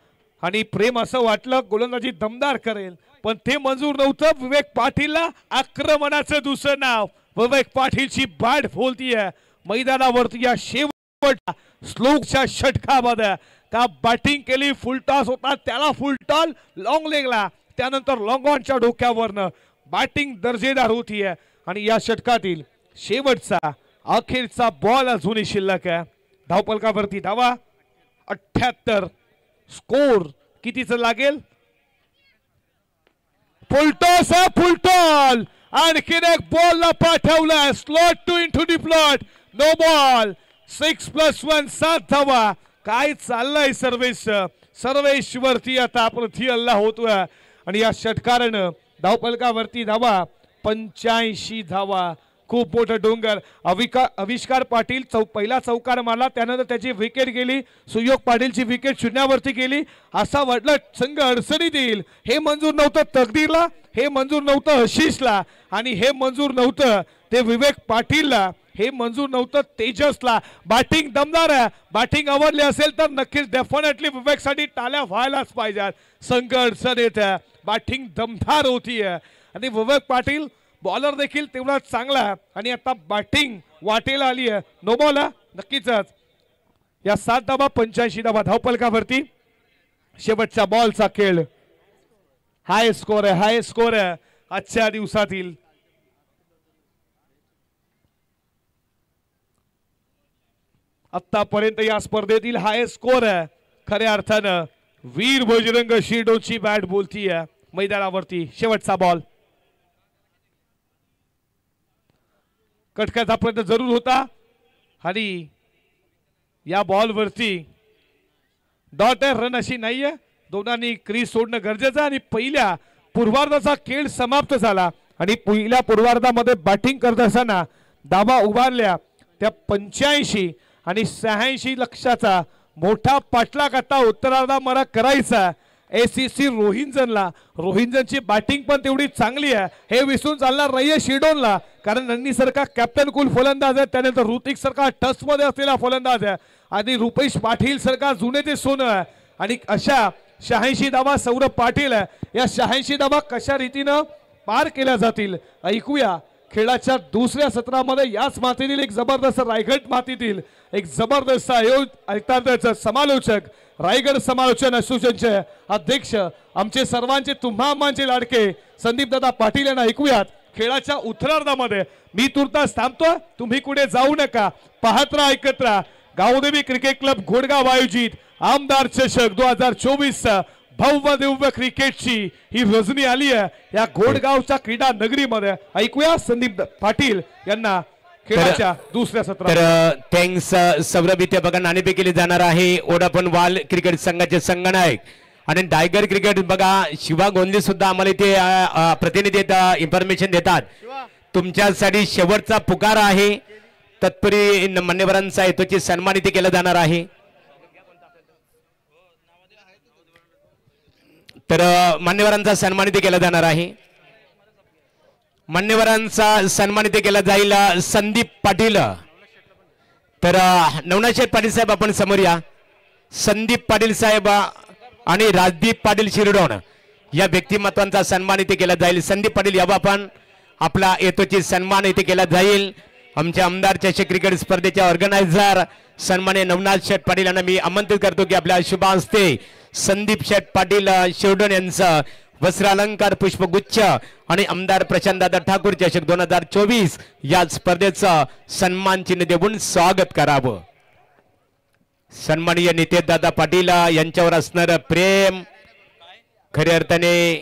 आणि प्रेम असं वाटलं गोलंदाजी दमदार करेल पण ते मंजूर नव्हतं. विवेक पाटीलला आक्रमणाचं दुसरं नाव. विवेक पाटीलची बॅट बोलतीये मैदानावरती या शेवट स्लोकच्या षटकामध्ये का बॅटिंग केली. फुल टॉस होता त्याला फुल टॉल लॉंग लेगला त्यानंतर लॉंग ऑनच्या डोक्यावरनं बॅटिंग दर्जेदार होतीये आणि या षटकातील शेवटचा अखेरचा बॉल अजूनही शिल्लक आहे. धावपलकावरती धावा 78. स्कोर कितीच लागेल? फुलटॉस आहे, फुलटॉल. आणखीन एक बॉल ला पाठवलाय. Slot to into the plot. No ball. 6+1 7 धावा. काय चाललंय सर्वेश वरती आता प्रति हल्ला होतोय आणि या षटकारानं धावपलकावरती धावा 85 धावा. खूप मोठं डोंगर. आविष्कार पाटील पहिला चौकार मारला, त्यानंतर त्याची विकेट गेली. सुयोग पाटीलची विकेट शून्यावरती गेली. असा वाटलं संघ अडचणीत येईल. हे मंजूर नव्हतं तकदीरला, हे मंजूर नव्हतं आशिषला, आणि हे मंजूर नव्हतं ते विवेक पाटीलला, हे मंजूर नव्हतं तेजसला. बॅटिंग दमदार आहे. बॅटिंग आवडली असेल तर नक्कीच डेफिनेटली विवेकसाठी टाळ्या व्हायलाच पाहिजेत. संघ अडचण येत आहे. बॅटिंग दमदार होतीये आणि विवेक पाटील बॉलर देखील तेवढा चांगला आणि आता बॅटिंग वाटेला आली आहे. नो बॉल नक्कीच. या 7 धावा 85 धावा धावपलकावरती. शेवटच्या बॉलचा खेळ. हाय स्कोर आहे, हाय स्कोर आहे आजच्या दिवसातील. आतापर्यंत या स्पर्धेतील हाय स्कोर आहे. खऱ्या अर्थानं वीर बजरंग शिरडोनची बॅट बोलतीये मैदानावरती. शेवटचा बॉल. कटकाचा प्रयत्न जरूर होता आणि या बॉलवरती डॉट आहे. रन अशी नाहीये. दोघांनी क्रीज सोडणं गरजेचं आहे आणि पहिल्या पूर्वार्धाचा खेळ समाप्त झाला आणि पहिल्या पूर्वार्धामध्ये बॅटिंग करत असताना धावा उभारल्या त्या 85 आणि 86 लक्षाचा मोठा पाठलाग आता उत्तरार्धामध्ये करायचा. ACC रोहिंजनची बॅटिंग पण तेवढी चांगली आहे. हे विसरून चालणार नाहीये शिरडोनला, कारण नन्नी सारखा कॅप्टन कूल फलंदाज आहे, त्यानंतर ऋतिक सारखा टच मध्ये असलेला फलंदाज आहे आणि रुपेश पाटील सारखा जुने ते सोनं आहे. आणि अशा 86 धावा सौरभ पाटील आहे. या 86 धावा कशा रीतीनं पार केल्या जातील ऐकूया. खेळाच्या दुसऱ्या सत्रामध्ये याच मातीतील एक जबरदस्त रायगड मातीतील एक जबरदस्त समालोचक, रायगड समालोचन असोसिएशनचे अध्यक्ष, आमचे सर्वांचे तुम्हामांचे लाडके संदीप दादा पाटील यांना ऐकूयात. खेळाच्या उत्तरार्धामध्ये मी तुर्तास थांबतो, तुम्ही कुठे जाऊ नका. पाहत राहा, ऐकत राहा. गावदेवी क्रिकेट क्लब घोडगाव आयोजित आमदार चषक 2024 भव्य दिव्य क्रिकेटची ही रजनी आली आहे या घोडगावच्या क्रीडा नगरीमध्ये. ऐकूया संदीप पाटील यांना खेळाच्या दुसऱ्या सत्रात. तर थँक्स सौरभ. इथे बघा नाणेफेक केली जाणार आहे. ओडापण वाल क्रिकेट संघाचे संघनायक आणि टायगर क्रिकेट बघा शिवा गोंदे सुद्धा आम्हाला इथे प्रतिनिधी इन्फॉर्मेशन देतात. तुमच्यासाठी शेवटचा पुकार आहे. तत्परी मान्यवरांचा हेतूची सन्मान इथे केला जाणार आहे. तर मान्यवरांचा सन्मान इथे केला जाणार आहे. मान्यवरांचा सन्मान इथे केला जाईल संदीप पाटील. तर नवनाथ शेठ पाटील साहेब आपण समोर या. संदीप पाटील साहेब आणि राजदीप पाटील शिरडोन या व्यक्तिमत्वांचा सन्मान इथे केला जाईल. संदीप पाटील यावा आपण आपला येतोची सन्मान इथे केला जाईल. आमच्या आमदार चषक क्रिकेट स्पर्धेच्या ऑर्गनायझर सन्मान्य नवनाथ शेठ पाटील यांना मी आमंत्रित करतो की आपल्या शुभ हस्ते संदीप शेठ पाटील शिरडोन यांचं वस्त्रालंकार पुष्पगुच्छ आणि आमदार प्रशांतदादा ठाकूर चषक 2024 या स्पर्धेचं सन्मान चिन्ह देऊन स्वागत करावं. सन्माननीय नितेशदादा पाटील यांच्यावर असणारं प्रेम खऱ्या अर्थाने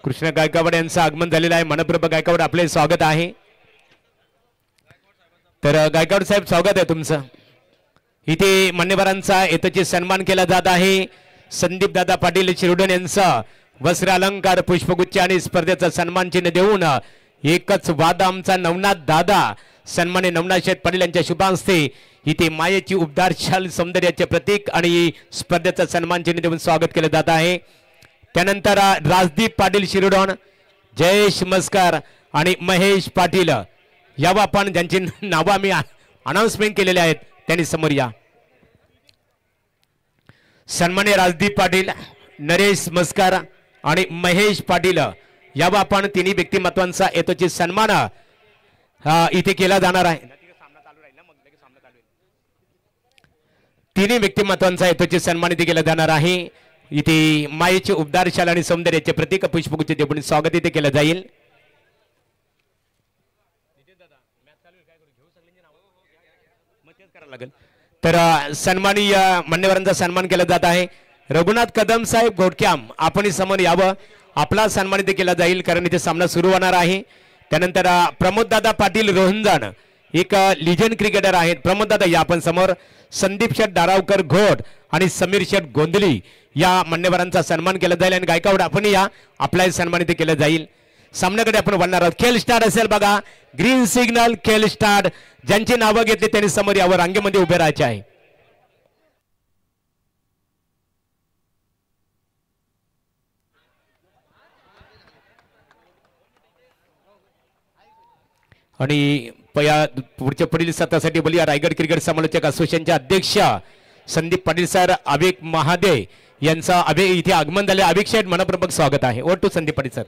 कृष्ण गायकवाड यांचं आगमन झालेलं आहे. मनपूर्वक गायकवाड आपले स्वागत आहे. तर गायकवाड साहेब स्वागत आहे तुमचं. इथे मान्यवरांचा येतोची सन्मान केला जात आहे. संदीप दादा पाटील शिरडोन यांचा वस्त्र अलंकार पुष्पगुच्छ आणि स्पर्धेचा सन्मान चिन्ह देऊन एकच वादा आमचा नवनाथ दादा सन्मान्य नवनाथ शेठ पाटील यांच्या शुभांस्ते इथे मायेची उबदारशाल सौंदर्याचे प्रतीक आणि स्पर्धेचा सन्मान चिन्ह देऊन स्वागत केले जात आहे. त्यानंतर राजदीप पाटील शिरडोन, जयेश मस्कर आणि महेश पाटील यावा आपण ज्यांची नावं आम्ही अनाउन्समेंट केलेले आहेत त्यांनी समोर या. सन्मान्य राजदीप पाटील, नरेश मस्कर आणि महेश पाटील यावा आपण तिन्ही व्यक्तिमत्वांचा येतोची सन्मान इथे केला जाणार आहे. तिन्ही व्यक्तिमत्वांचा येतोची सन्मान इथे केला जाणार आहे. इथे मायेचे उबदारशाल आणि सौंदर्याचे प्रतीक पुष्पगुच्छ देऊन स्वागत इथे केलं जाईल. लागेल तर सन्माननीय मान्यवरांचा सन्मान केला जात आहे. रघुनाथ कदम साहेब घोटक्याम आपण समोर यावं, आपला सन्मानित केला जाईल कारण इथे सामना सुरू होणार आहे. त्यानंतर प्रमोद दादा पाटील रोहनजान एक लिजंड क्रिकेटर आहेत. प्रमोद दादा या आपण समोर. संदीप शेठ दारावकर घोट आणि समीर शेठ गोंधली या मान्यवरांचा सन्मान केला जाईल आणि गायकावड आपण या आपला सन्मानित केलं जाईल. सामन्याकडे आपण वळणार आहोत. खेळ स्टार्ट असेल बघा, ग्रीन सिग्नल खेळ स्टार्ट. ज्यांची नावं घेतली त्यांनी समोर यावर रांगेमध्ये उभे राहायचे आहे. आणि पुढच्या पुढील सत्रासाठी बोलूया रायगड क्रिकेट समालोचक असोसिएशनचे अध्यक्ष संदीप पाटील सर, अभिक महादे यांचा इथे आगमन झाले. अभिक शेठ मनपूर्वक स्वागत आहे. ओट टू संदीप पाटील सर.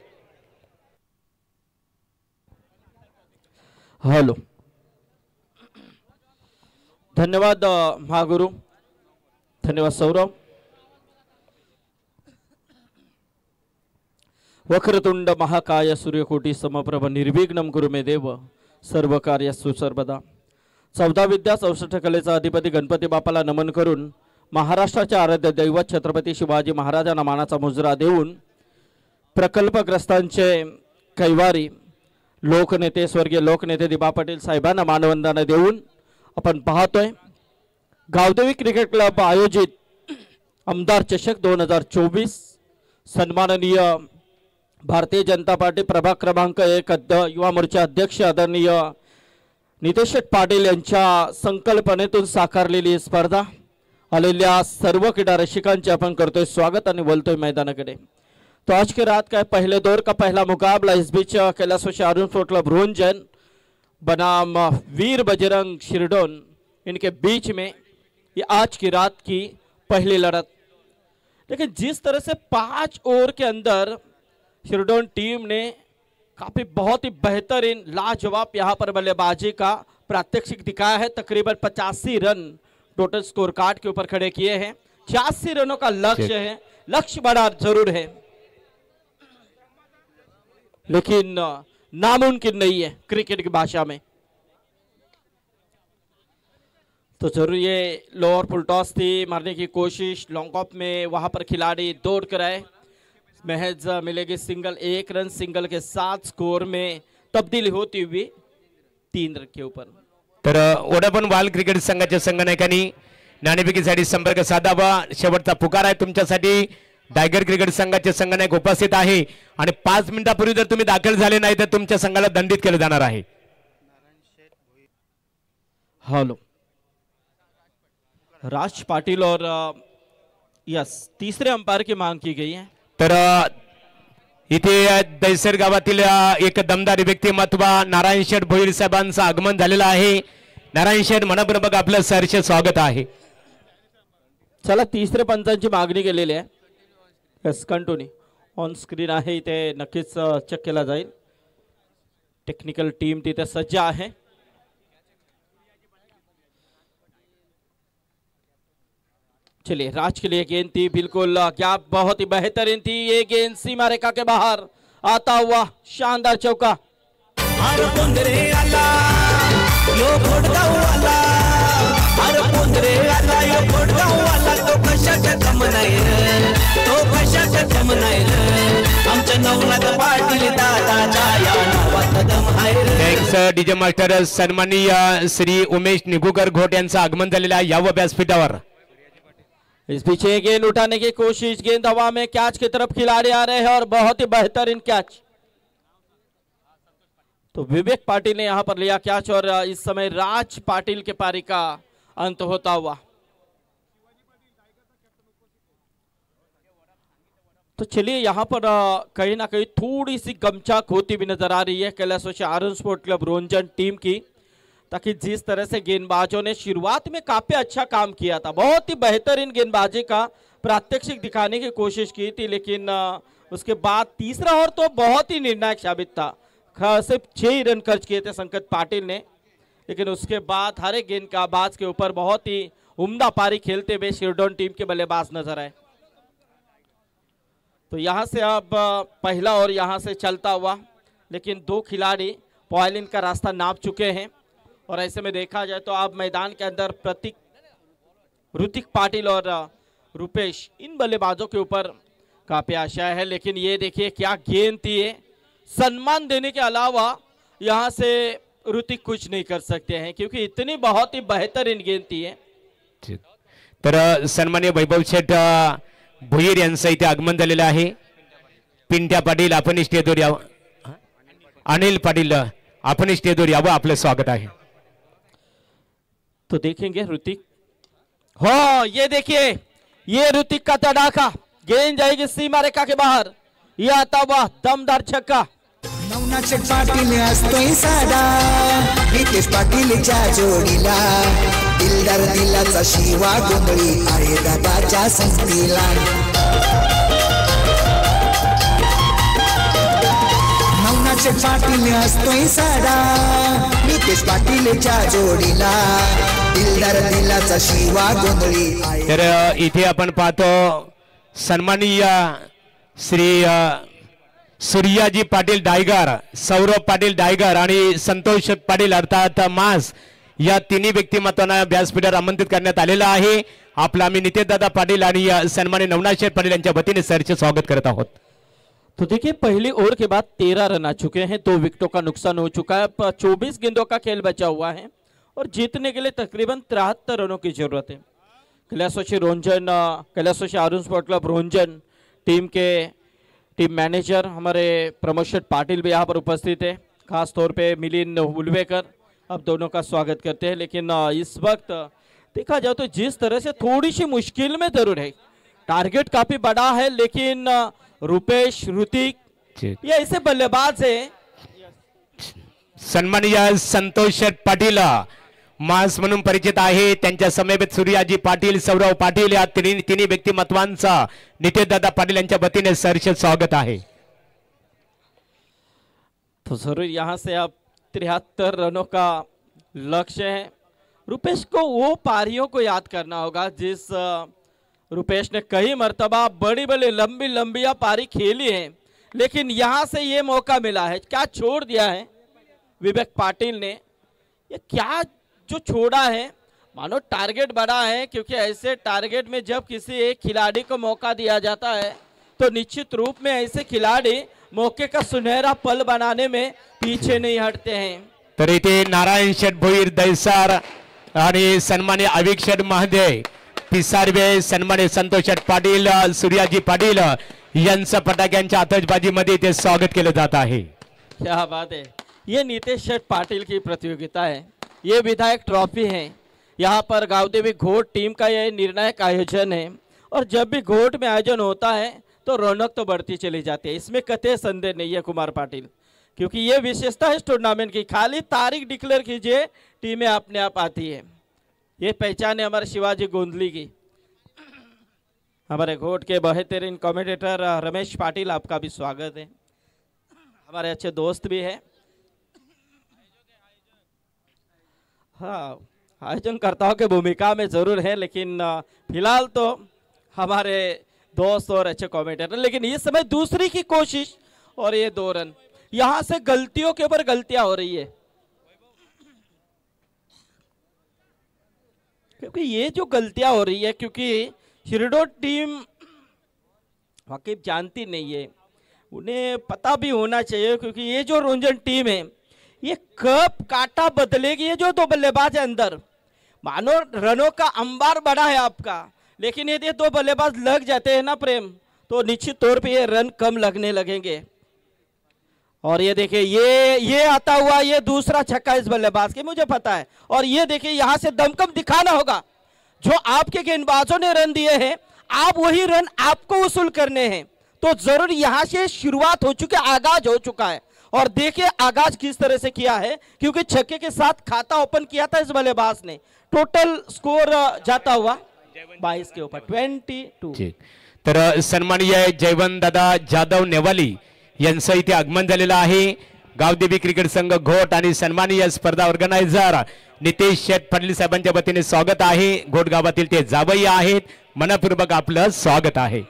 हॅलो, धन्यवाद महागुरु, धन्यवाद सौरभ. वक्रतुंड महाकाय सूर्यकोटी समप्रभ निर्विघ्नं कुरु मे देव सर्व कार्येषु सर्वदा. 14 विद्या 64 कलेचा अधिपती गणपती बापाला नमन करून महाराष्ट्राचे आराध्य दैवत छत्रपती शिवाजी महाराजांना मानाचा मुजरा देऊन प्रकल्पग्रस्तांचे कैवारी लोकनेते स्वर्गीय लोकनेते दिबा पाटील साहेबांना मानवंदना देऊन आपण पाहतोय गावदेवी क्रिकेट क्लब आयोजित आमदार चषक 2024. सन्माननीय भारतीय जनता पार्टी प्रभाग क्रमांक 1 युवा मोर्चा अध्यक्ष आदरणीय नितेश पाटील यांच्या संकल्पनेतून साकारलेली स्पर्धा. आलेल्या सर्व क्रीडा रसिकांचे आपण करतोय स्वागत आणि बोलतोय मैदानाकडे. तो आज की रात का पहले दौर का पहला मुकाबला इस बीच कैलाश अरुण स्पोर्ट्स क्लब रोहनजन बनाम वीर बजरंग शिरडोन, इनके बीच में ये आज की रात की पहली लड़त. लेकिन जिस तरह से 5 ओवर के अंदर शिरडोन टीम ने काफी बहुत ही बेहतरीन लाजवाब यहाँ पर बल्लेबाजी का प्रात्यक्षिक दिखाया है. तकरीबन 85 रन टोटल स्कोर कार्ड के ऊपर खड़े किए हैं. 86 रनों का लक्ष्य है. लक्ष्य बड़ा जरूर है लेकिन नामुमकिन नहीं है क्रिकेट की भाषा में. तो जरूर ये लोअर फुल टॉस थी, मारने की कोशिश लॉन्ग ऑफ में, वहां पर खिलाड़ी दौड़ कर आए. महज मिलेगी सिंगल, 1 रन सिंगल के साथ स्कोर में तब्दीली होती हुई 3 रन के ऊपर. तर ओढापण बाल क्रिकेट संघाच्या संघनायकांनी नाणेफेकीसाठी संपर्क साधावा. शेवटचा पुकार आहे तुमच्यासाठी. टायगर क्रिकेट संघाचे संघनायक उपस्थित आहे आणि 5 मिनिटांपूर्वी जर तुम्ही दाखल झाले नाही तर तुमच्या संघाला दंडित केलं जाणार आहे. हेलो, राज पाटिल और यस तीसरे अंपायर की मांग की गई है. तर इथे दैसर गावातील एक दमदार व्यक्तिमत्व नारायण शेठ भोईर साहेबांचं आगमन झालेलं आहे. नारायण शेठ मनपूर्वक आपलं सहर्ष स्वागत आहे. चला, तिसरे पंचांची मागणी केलेली आहे. यस, कंटिन्यू ऑन स्क्रीन आहे, इथे नक्कीच चेक केला जाईल. टेक्निकल टीम तिथे सज्ज आहे. चलिए, राज के लिए गेंद थी, बिल्कुल क्या बहुत ही बेहतरीन थी ये गेंद. सीमा रेखा के बाहर आता हुआ शानदार चौका. अरे पोंदरे आला यो घोडगाव आला, अरे पोंदरे आला यो घोडगाव आला. तो कशाचा कम नाही रे, तो कशाचा कम नाही रे. आमच्या नवनाथ पाटील दादाच्या या नावात दम आहे रे. Thanks DJ master. सन्माननीय श्री उमेश निगुकर घोट यांचं आगमन झालेलं आहे यावं व्यासपीठावर. इस पीछे गेंद उठाने की कोशिश, गेंद हवा में, कैच की तरफ खिलाड़ी आ रहे हैं और बहुत ही बेहतरीन कैच. तो विवेक पाटिल ने यहां पर लिया कैच और इस समय राज पाटिल के पारी का अंत होता हुआ. तो चलिए, यहां पर कहीं ना कहीं थोड़ी सी गमचाक होती भी नजर आ रही है Kailash Arun sports club Rohanjan team की. ताकि जिस तरह से गेंदबाजों ने शुरुआत में काफी अच्छा काम किया था, बहुत ही बेहतरीन गेंदबाजी का प्रात्यक्षिक दिखाने की कोशिश की थी, लेकिन उसके बाद तीसरा ओवर तो बहुत ही निर्णायक साबित था. सिर्फ 6 रन खर्च किए थे संकेत पाटिल ने, लेकिन उसके बाद हर एक गेंदबाज के ऊपर बहुत ही उम्दा पारी खेलते हुए शिरडोन टीम के बल्लेबाज नजर आए. तो यहां से अब पहला ओवर यहां से चलता हुआ, लेकिन 2 खिलाड़ी पॉइलिन का रास्ता नाप चुके हैं और ऐसे में देखा जाए तो अब मैदान के अंदर ऋतिक पाटिल और रुपेश इन बल्लेबाजों के ऊपर काफी आशा है, लेकिन ये देखिए क्या गेंद थी है। सम्मान देने के अलावा यहाँ से ऋतिक कुछ नहीं कर सकते हैं क्योंकि इतनी बहुत ही बेहतरीन गेंद थी है। तर सन्मान्य वैभव शेठ भुईर यांचं इथे आगमन झालेलं आहे। पिंट्या पाटील आपण स्टेजवर यावं, अनिल पाटील आपण स्टेजवर यावं, आपलं स्वागत आहे। तो देखेंगे ऋतिक, हो ये देखिए ये ऋतिक का तड़ाका, गेंद जाएगी सीमा रेखा के बाहर, ये आता हुआ दमदार छक्का। नवनाथ पाटील असतोय साडा, नितेश पाटीलच्या जोडीला, दिलदार दिलाचा शिवा गोंधळी आहे दादाच्या संगतीला। नवनाथ पाटील असतोय साडा, नितेश पाटीलच्या जोडीला, दिलदार दिलाचा शिवा गोंधळी आहे। तर इथे आपण पाहतो सन्माननीय श्री सूर्याजी पाटील डायगर, सौरभ पाटील डायगर आणि संतोष पाटील अर्थात मास या तिन्ही व्यक्तिमत्वांना व्यासपीठावर आमंत्रित करण्यात आलेला आहे। आपला आम्ही नितेशदादा पाटील आणि सन्माननीय नवनाथ पाटील यांच्या वतीने सरचे स्वागत करत आहोत। तो देखिए पहली ओवर के बाद 13 रन आ चुके हैं, 2 विकेटों का नुकसान हो चुका है, 24 गेंदों का खेल बचा हुआ है और जीतने के लिए तकरीबन 73 रनों की जरूरत है। कैलाशोशी Arun sport club Ronjan team manager हमारे प्रमोद पाटिल भी यहाँ पर उपस्थित है, खास तौर पे मिलिंद उलवेकर, अब दोनों का स्वागत करते हैं। लेकिन इस वक्त देखा जाए तो जिस तरह से थोड़ी सी मुश्किल में जरूर है, टारगेट काफी बड़ा है, लेकिन रुपेश ऋतिक ये ऐसे बल्लेबाज है। सन्माननीय संतोष पाटील मास म्हणून परिचित आहे, त्यांच्या समवेत सूर्याजी पाटील, सौरव पाटील या तिन्ही व्यक्तिमत्वांचा नितेशदादा पाटील यांच्या वतीने सरचे स्वागत आहे। तो जरूर यहाँ से अब 73 रनों का लक्ष्य है। रुपेश को वो पारियों को याद करना होगा जिस रुपेश ने कई मर्तबा बड़ी बड़ी लंबी पारी खेली है, लेकिन यहाँ से ये मौका मिला है। क्या छोड़ दिया है विवेक पाटिल ने, ये क्या जो छोड़ा है, मानो टारगेट बड़ा है, क्योंकि ऐसे टारगेट में जब किसी एक खिलाड़ी को मौका दिया जाता है तो निश्चित रूप में ऐसे खिलाड़ी मौके का सुनहरा पल बनाने में पीछे नहीं हटते हैं। तर इथे नारायण शेठ भोईर दैसार आणि सन्मान्य अविक शेठ महादेव पिसारवे, सन्मान्य संतोष पाटील, सूर्याजी पाटील यांचं फटाक्यांच्या आतषबाजीमध्ये ते स्वागत केलं जात आहे। क्या बात है, ये नितेश पाटिल की प्रतियोगिता है, ये विधायक ट्रॉफी है। यहाँ पर गावदेवी घोट टीम का यह निर्णायक आयोजन है और जब भी घोट में आयोजन होता है तो रौनक तो बढ़ती चली जाती है, इसमें कतई संदेह नहीं है कुमार पाटिल, क्योंकि ये विशेषता है इस टूर्नामेंट की। खाली तारीख डिक्लेयर कीजिए, टीमें अपने आप आती है। ये पहचान है हमारे शिवाजी गोंदली की। हमारे घोट के बेहतरीन कमेंटेटर रमेश पाटिल, आपका भी स्वागत है, हमारे अच्छे दोस्त भी है। हाँ, आयोजनकर्ताओं की भूमिका में जरूर है, लेकिन फिलहाल तो हमारे दोस्त और अच्छे कमेंटेटर। लेकिन इस समय दूसरी की कोशिश और ये 2 रन, यहां से गलतियों के ऊपर गलतियां हो रही है, क्योंकि ये जो गलतियां हो रही है, क्योंकि शिरडो टीम वाकिफ जानती नहीं है, उन्हें पता भी होना चाहिए, क्योंकि ये जो रोंजन टीम है ये कब काटा बदलेगी। ये जो 2 बल्लेबाज है अंदर, मानो रनों का अंबार बड़ा है आपका, लेकिन यदि 2 बल्लेबाज लग जाते हैं ना प्रेम, तो निश्चित तौर पे ये रन कम लगने लगेंगे। और ये देखिए ये आता हुआ ये दूसरा छक्का इस बल्लेबाज के, मुझे पता है। और ये देखिए यहां से दमकम दिखाना होगा, जो आपके गेंदबाजों ने रन दिए हैं आप वही रन आपको वसूल करने हैं। तो जरूर यहां से शुरुआत हो चुकी है, आगाज हो चुका है। और देखिए आगाज किस तरह से किया है, क्योंकि छक्के के साथ खाता ओपन किया था इस बल्लेबाज ने। टोटल स्कोर जाता हुआ 22 के ऊपर 22। तर सन्माननीय जयवंत दादा जाधव नेवाली यांचं इथे आगमन झालेलं आहे। गावदेवी क्रिकेट संघ घोट आणि सन्माननीय स्पर्धा ऑर्गनायझर नितेश शेठ पाटील साहेबांच्या वतीने स्वागत आहे। घोट गावातील ते जावई आहेत, मनपूर्वक आपलं स्वागत आहे।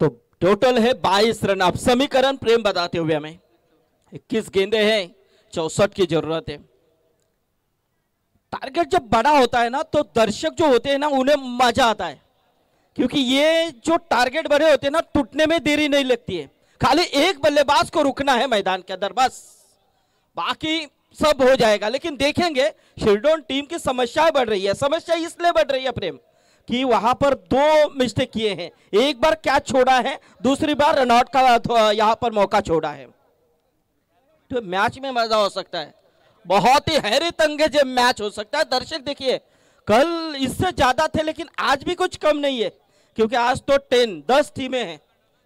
तो टोटल है 22 रन। अब समीकरण प्रेम बताते हुए हमें 21 गेंदे हैं, 64 की जरूरत है। टारगेट जब बड़ा होता है ना तो दर्शक जो होते हैं ना उन्हें मजा आता है, क्योंकि ये जो टारगेट बड़े होते हैं ना टूटने में देरी नहीं लगती है। खाली एक बल्लेबाज को रुकना है मैदान के अंदर, बस बाकी सब हो जाएगा। लेकिन देखेंगे शिरडोन टीम की समस्याएं बढ़ रही है। समस्या इसलिए बढ़ रही है प्रेम कि वहां पर 2 मिस्टेक किए हैं, एक बार कैच छोड़ा है, दूसरी बार रनआउट का यहां पर मौका छोड़ा है। तो मैच में मजा हो सकता है, बहुत ही हैरत अंगेज मैच हो सकता है। दर्शक देखिए कल इससे ज्यादा थे लेकिन आज भी कुछ कम नहीं है, क्योंकि आज तो 10 टीमें हैं,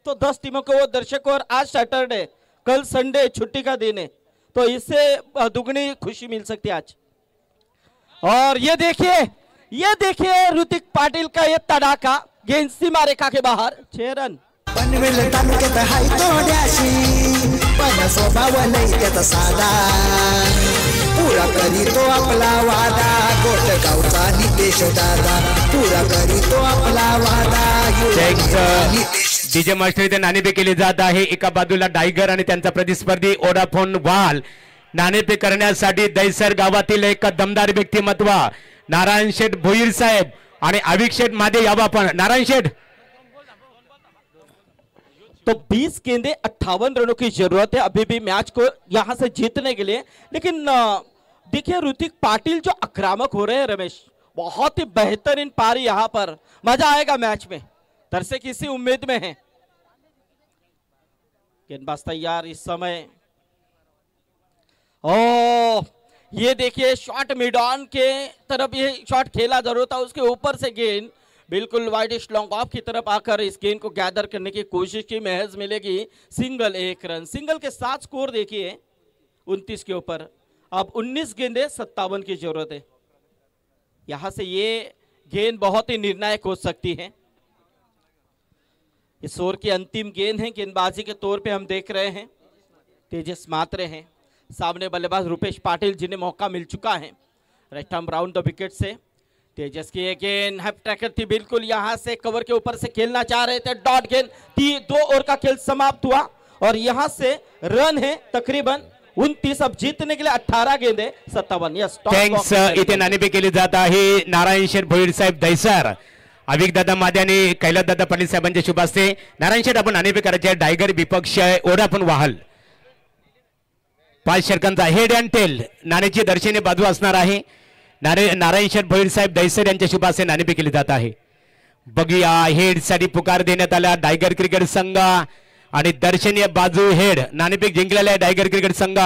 तो 10 टीमों को वो दर्शक, और आज सैटरडे, कल संडे छुट्टी का दिन है, तो इससे दुगनी खुशी मिल सकती है आज। और ये देखिए ऋतिक पाटिल का ये तड़ाका, गेंद सीमा रेखा के बाहर, 6 रन। पनवेल तालुक्यात हाय तोड्याशी पण स्वभाव नाही त्याचा साधा, पुरा करीतो आपला वादा गोटगावचा नितेश दादा, पुरा करीतो आपला वादा डीजे मास्टर इथे नाणेफेक केली जात आहे। एका बाजूला टायगर आणि त्यांचा प्रतिस्पर्धी ओडाफोन वाल। नाणेफेक करण्यासाठी दैसर गावातील एक दमदार व्यक्तिमत्व नारायण शेठ भोईर साहेब आणि अविक शेठ मादे यावा पण। नारायण शेठ, तो 20 गेंदे 58 रनों की जरूरत है अभी भी मैच को यहां से जीतने के लिए। लेकिन देखिए ऋतिक पाटिल जो आक्रामक हो रहे हैं रमेश, बहुत ही बेहतरीन पारी, यहां पर मजा आएगा मैच में, दर्शक इसी उम्मीद में है। गेंदबाज तैयार इस समय, ओ ये देखिए शॉट मिड ऑन के तरफ ये शॉट खेला जरूर था, उसके ऊपर से गेंद बिल्कुल वाइडिश लॉन्ग ऑफ की तरफ आकर इस गेंद को गैदर करने की कोशिश की, महज मिलेगी सिंगल, 1 रन। सिंगल के साथ स्कोर देखिए 29 के ऊपर, अब 19 गेंदे 57 की जरूरत है। यहां से ये गेंद बहुत ही निर्णायक हो सकती है। इस ओवर की अंतिम गेंद है, गेंदबाजी के तौर पे हम देख रहे हैं तेजस मात्रे हैं, सामने बल्लेबाज रुपेश पाटिल जिन्हें मौका मिल चुका है right arm round the wicket से। तेजस की एक गेंद हैप ट्रैकर थी, बिल्कुल यहां से कवर के ऊपर से खेलना चाह रहे थे, डॉट गेंद थी, 2 ओवर का खेल समाप्त हुआ और यहां से रन है तकरीबन 29, अब जीतने के लिए 18 गेंदे 57। Yes thanks. इथे नाणेफेक केली जात आहे नारायण शेठ भोईर साहेब दैसर, अविक दादा मादे आणि कैलास दादा पाटील साहेबांच्या शुभ हस्ते। नारायण शेठ आपण नाणेफेक करायचे, टायगर विपक्ष ओढा पण वाहल, 5 षटकांचा हेड अँड टेल नाण्याची दर्शनी बाजू असणार आहे। नारायण शेठ भोईर साहेब दैसर यांच्या शुभ हस्ते नाणेफेक केली जात आहे। बघूया हेड साठी पुकार देण्यात आला टायगर क्रिकेट संघ आणि दर्शनीय बाजू हेड नाणेफेक जिंकलेला आहे टायगर क्रिकेट संघ।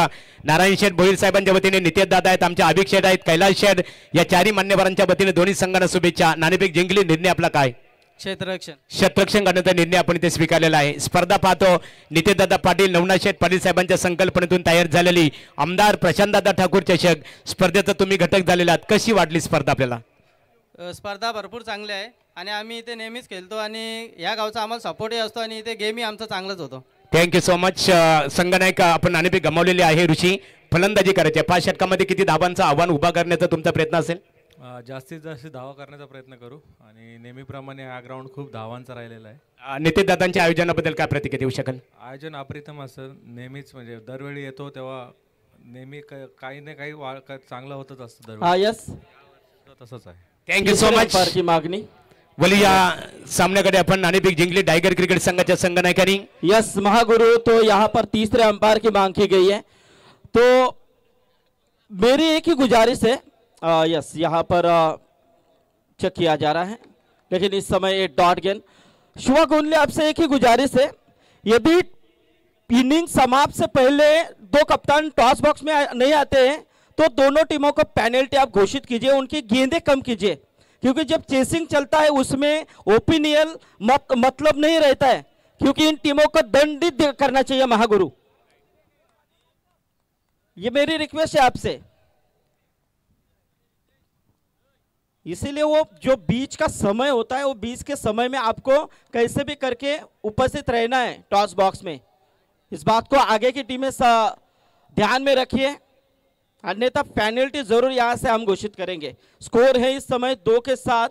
नारायण शेठ भोईर साहेबांच्या वतीने नितेश दादा आहेत, आमच्या अभिक शेठ आहेत, कैलास शेठ, या 4 मान्यवरांच्या वतीने दोन्ही संघांना शुभेच्छा। नाणेफेक जिंकली, निर्णय आपला काय? क्षेत्ररक्षण करण्याचा निर्णय आपण इथे स्वीकारलेला आहे। स्पर्धा पाहतो नितेश दादा पाटील, नवनाथ शेठ पाटील साहेबांच्या संकल्पनेतून तयार झालेली आमदार प्रशांत दादा ठाकूर चषक स्पर्धेचा तुम्ही घटक झालेला आहात, कशी वाटली स्पर्धा आपल्याला? स्पर्धा भरपूर चांगली आहे आणि आम्ही इथे नेहमीच खेळतो आणि या गावचा आम्हाला सपोर्टही असतो आणि इथे गेमही आमचा चांगलाच होतो। Thank you so much. संघनायक आपण नाणेफेक गमावलेली आहे, ऋषी फलंदाजी करायची, 5 षटकामध्ये किती धावांचं आव्हान उभा करण्याचा तुमचा प्रयत्न असेल? जास्तीत जास्त धावा करण्याचा प्रयत्न करू आणि नेहमीप्रमाणे हा ग्राउंड खूप धावांचा राहिलेला आहे। नितेश दादांच्या आयोजनाबद्दल काय प्रतिक्रिया देऊ शकाल? आयोजन अप्रतिम असतं, नेहमीच म्हणजे दरवेळी येतो तेव्हा नेहमी काही ना काही चांगलं होतच असतं दरवेळी। यस तसंच आहे। Thank you so much. की मागणी वलिया सामन्याकडे आपण नाणेफेक जिंकली टायगर क्रिकेट संघाच्या संघनायकांनी। यस महागुरु, तो यहाँ पर तीसरे अंपायर की मांग की गई है, तो मेरी एक ही गुजारिश है, यस यहाँ पर चेक किया जा रहा है, लेकिन इस समय एक डॉट गेंद। शुभा गोंदले, आपसे एक ही गुजारिश है, यदि इनिंग समाप्त से पहले 2 कप्तान टॉस बॉक्स में नहीं आते हैं तो दोनों टीमों को पेनल्टी आप घोषित कीजिए, उनकी गेंदें कम कीजिए, क्योंकि जब चेसिंग चलता है उसमें ओपिनियन मतलब नहीं रहता है, क्योंकि इन टीमों को दंडित करना चाहिए महागुरु। ये मेरी रिक्वेस्ट है आपसे, इसीलिए वो जो बीच का समय होता है वो बीच के समय में आपको कैसे भी करके उपस्थित रहना है टॉस बॉक्स में। इस बात को आगे की टीमें ध्यान में रखिए, अन्यथा पेनल्टी जरूर यहां से हम घोषित करेंगे। स्कोर है इस समय 2 के साथ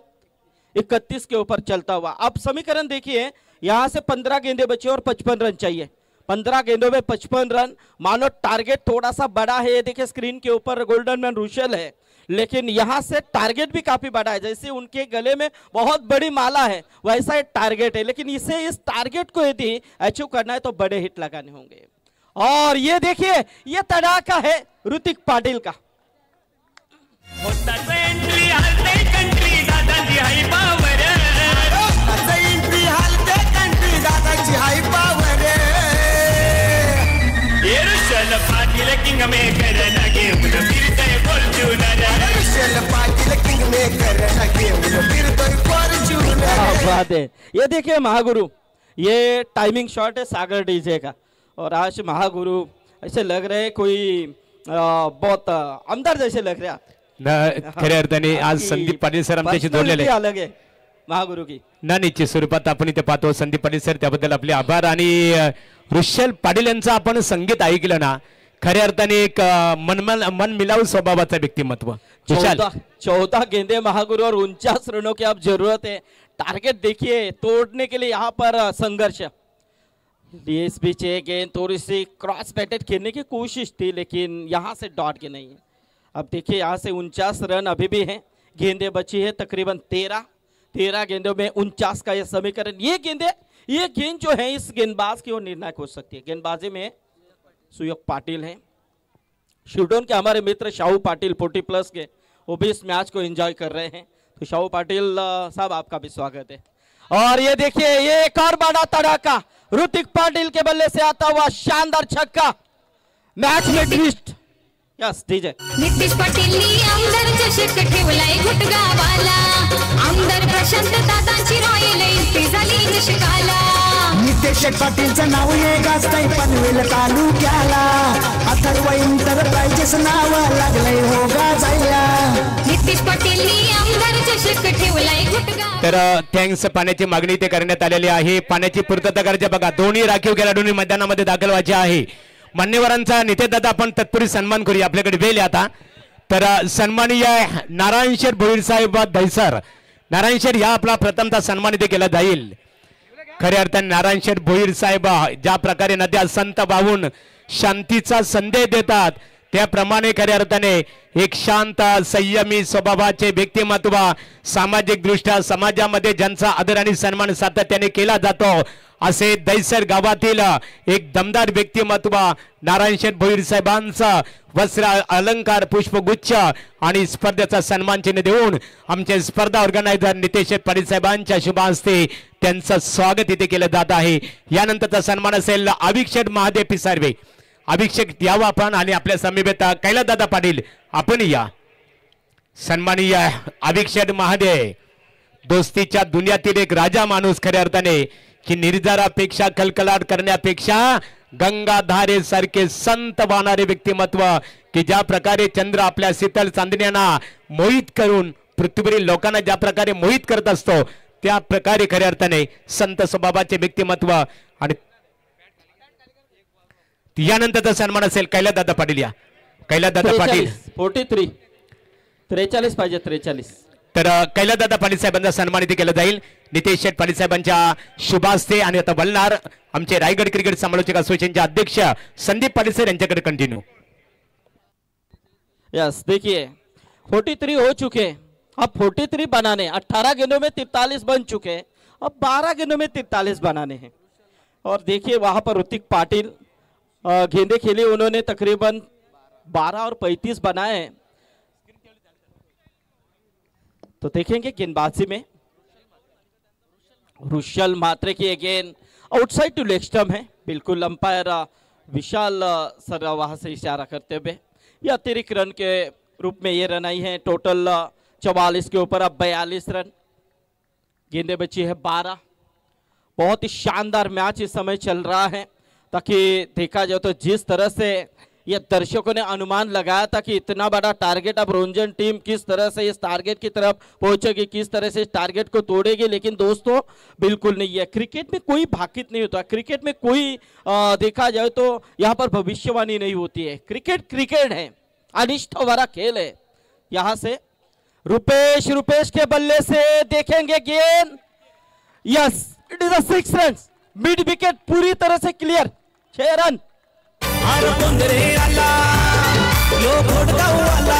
31 के ऊपर चलता हुआ। अब समीकरण देखिए, यहां से 15 गेंदे बचे और 55 रन चाहिए। 15 गेंदों में 55 रन। मानो टारगेट थोड़ा सा बड़ा है, ये देखिए स्क्रीन के ऊपर गोल्डन मैन रुशेल है, लेकिन यहां से टारगेट भी काफी बड़ा है। जैसे उनके गले में बहुत बड़ी माला है वैसा एक टारगेट है, लेकिन इसे इस टारगेट को यदि अचीव करना है तो बड़े हिट लगाने होंगे। और ये देखिए ये तड़ाका है ऋतिक पाटिल का। बात है, ये देखिए महागुरु, ये टाइमिंग शॉट है सागर डीजे का। और आज महागुरु ऐसे लग रहे हैं कोई बहुत अंदर जैसे लग रहा ना खऱ्या अर्थाने आज संदीप पाटील सर आमच्याशी जोडलेले अलग आहे महागुरु की ना निश्चित स्वरूपात आपण इथे पाहतो संदीप पाटील सर, त्याबद्दल आपले आभार। आणि ऋषल पाटील यांचं आपण संगीत ऐकलं ना, खऱ्या अर्थाने एक मन मिलाऊ स्वभावाचा व्यक्तिमत्व। 14 गेंदे महागुरु और 49 रनों की अब जरूरत है। टारगेट देखिए तोड़ने के लिए यहाँ पर संघर्ष। इस बीच गेंद थोड़ी सी क्रॉस बैटेड खेलने की कोशिश थी, लेकिन यहाँ से डॉट के नहीं है। अब देखिए यहाँ से 49 रन अभी भी हैं, गेंदे बची है तकरीबन 13 गेंदों में 49 का यह समीकरण। ये गेंद जो है इस गेंदबाज की वो निर्णायक हो सकती है। गेंदबाजी में सुयोग पाटिल हैं, शूडोन के हमारे मित्र शाहू पाटिल 40+ के, वो भी इस मैच को एंजॉय कर रहे हैं। तो शाहू पाटिल साहब आपका भी स्वागत है। और ये देखिए ये एक और बड़ा तड़ाका ऋतिक पाटिल के बल्ले से आता हुआ शानदार छक्का, मैच में ट्विस्ट। यस डीजे नितीश पाटीलनी आमदार चषक ठेवलाय गुटगावाला, आमदार प्रशांत दादांची रॉयल एंट्री झाली चषकाला। नितेश पाटीलचं नाव ये गाजतंय पनवेल तालुक्याला, अथर्व एंटरप्राइजेस नाव लागलंय हो गाजायला। नितीश पाटीलनी आमदार चषक ठेवलाय गुटगा। तर थँक्स, पाण्याची मागणी ते करण्यात आलेली आहे। पाण्याची पूर्तता करायची बघा, दोन्ही राखीव खेळाडूंनी मैदानामध्ये दाखल व्हायचे आहे। मान्यवरांचा नेतेदादा आपण तत्पूर्वी सन्मान करूया, आपल्याकडे वेळ आता। तर सन्माननीय नारायण शेठ भोईर साहेब दहिसर, नारायण शेठ या आपला प्रथमतः सन्मानित केला जाईल। खऱ्या अर्थाने नारायण शेठ भोईर साहेब ज्या प्रकारे नद्या संत वाहून शांतीचा संदेश देतात, त्याप्रमाणे खऱ्या अर्थाने एक शांत संयमी स्वभावाचे व्यक्तिमत्व, सामाजिक दृष्ट्या समाजामध्ये ज्यांचा आदर आणि सन्मान सातत्याने केला जातो, असे दैसर गावातील एक दमदार व्यक्तिमत्व नारायण शेठ भोईर साहेबांचा वस्त्र अलंकार पुष्पगुच्छ आणि स्पर्धेचा सन्मान चिन्ह देऊन आमचे स्पर्धा ऑर्गनायझर नितेश पाटील साहेबांच्या शुभ हस्ते त्यांचं स्वागत इथे केलं जात आहे। यानंतरचा सन्मान असेल अभिषेक महादेव पिसारवे। अभिषेक यावं आपण आणि आपल्या समीपेत कैलासदादा पाटील आपण या। सन्माननीय अभिषेक महादेव, दोस्तीच्या दुनियातील एक राजा माणूस, खऱ्या अर्थाने की निर्जारापेक्षा कलकलाट करण्यापेक्षा गंगाधारे सारखे संत वाहणारे व्यक्तिमत्व, की ज्या प्रकारे चंद्र आपल्या शीतल चांदण्यांना मोहित करून पृथ्वीवरील लोकांना ज्या प्रकारे मोहित करत असतो, त्या प्रकारे खऱ्या अर्थाने संत स्वभावाचे व्यक्तिमत्व। आणि यानंतरचा सन्मान असेल कैलासदादा पाटील या। कैलासदादा पाटील 43 पाहिजे 43। तर कैलासदादा पाटील साहेबांचा सन्मान इथे केला जाईल नितेश शेठ पाटील साहेबांच्या शुभ हस्ते। आणि आता बोलणार आमचे रायगड क्रिकेट समालोचक असोसिएशनचे अध्यक्ष संदीप पाटील सर यांच्याकडे कंटिन्यू। यस देखिए 43 हो चुके, अब 43 बनाने, 18 गेंदों में 43 बन चुके, अब 12 गेंदों में 43 बनाने हैं। और देखिए वहां पर ऋतिक पाटिल गेंदे खेली, उन्होंने तकरीबन 12 और 35 बनाए हैं। तो देखेंगे गेंदबाजी में रुशल मात्रे की गेंद आउटसाइड टू लेग स्टंप है, बिल्कुल अंपायर विशाल सर वहां से इशारा करते हुए ये अतिरिक्त रन के रूप में ये रन आई है। टोटल 44 के ऊपर अब 42 रन, गेंदे बची है 12। बहुत ही शानदार मैच इस समय चल रहा है, ताकि देखा जाए तो जिस तरह से ये दर्शकों ने अनुमान लगाया था कि इतना बड़ा टारगेट, अब रोंजन टीम किस तरह से इस टारगेट की तरफ पहुंचेगी, किस तरह से इस टारगेट को तोड़ेगी, लेकिन दोस्तों बिल्कुल नहीं है। क्रिकेट में कोई भाकित नहीं होता, क्रिकेट में कोई देखा जाए तो यहाँ पर भविष्यवाणी नहीं होती है। क्रिकेट है, अनिष्ट भरा खेल है। यहाँ से रुपेश के बल्ले से देखेंगे गेंद, yes it is 6 run, mid wicket पूरी तरह से क्लियर। 6 रन। अरे पोंदरे आला यो घोटगाव आला,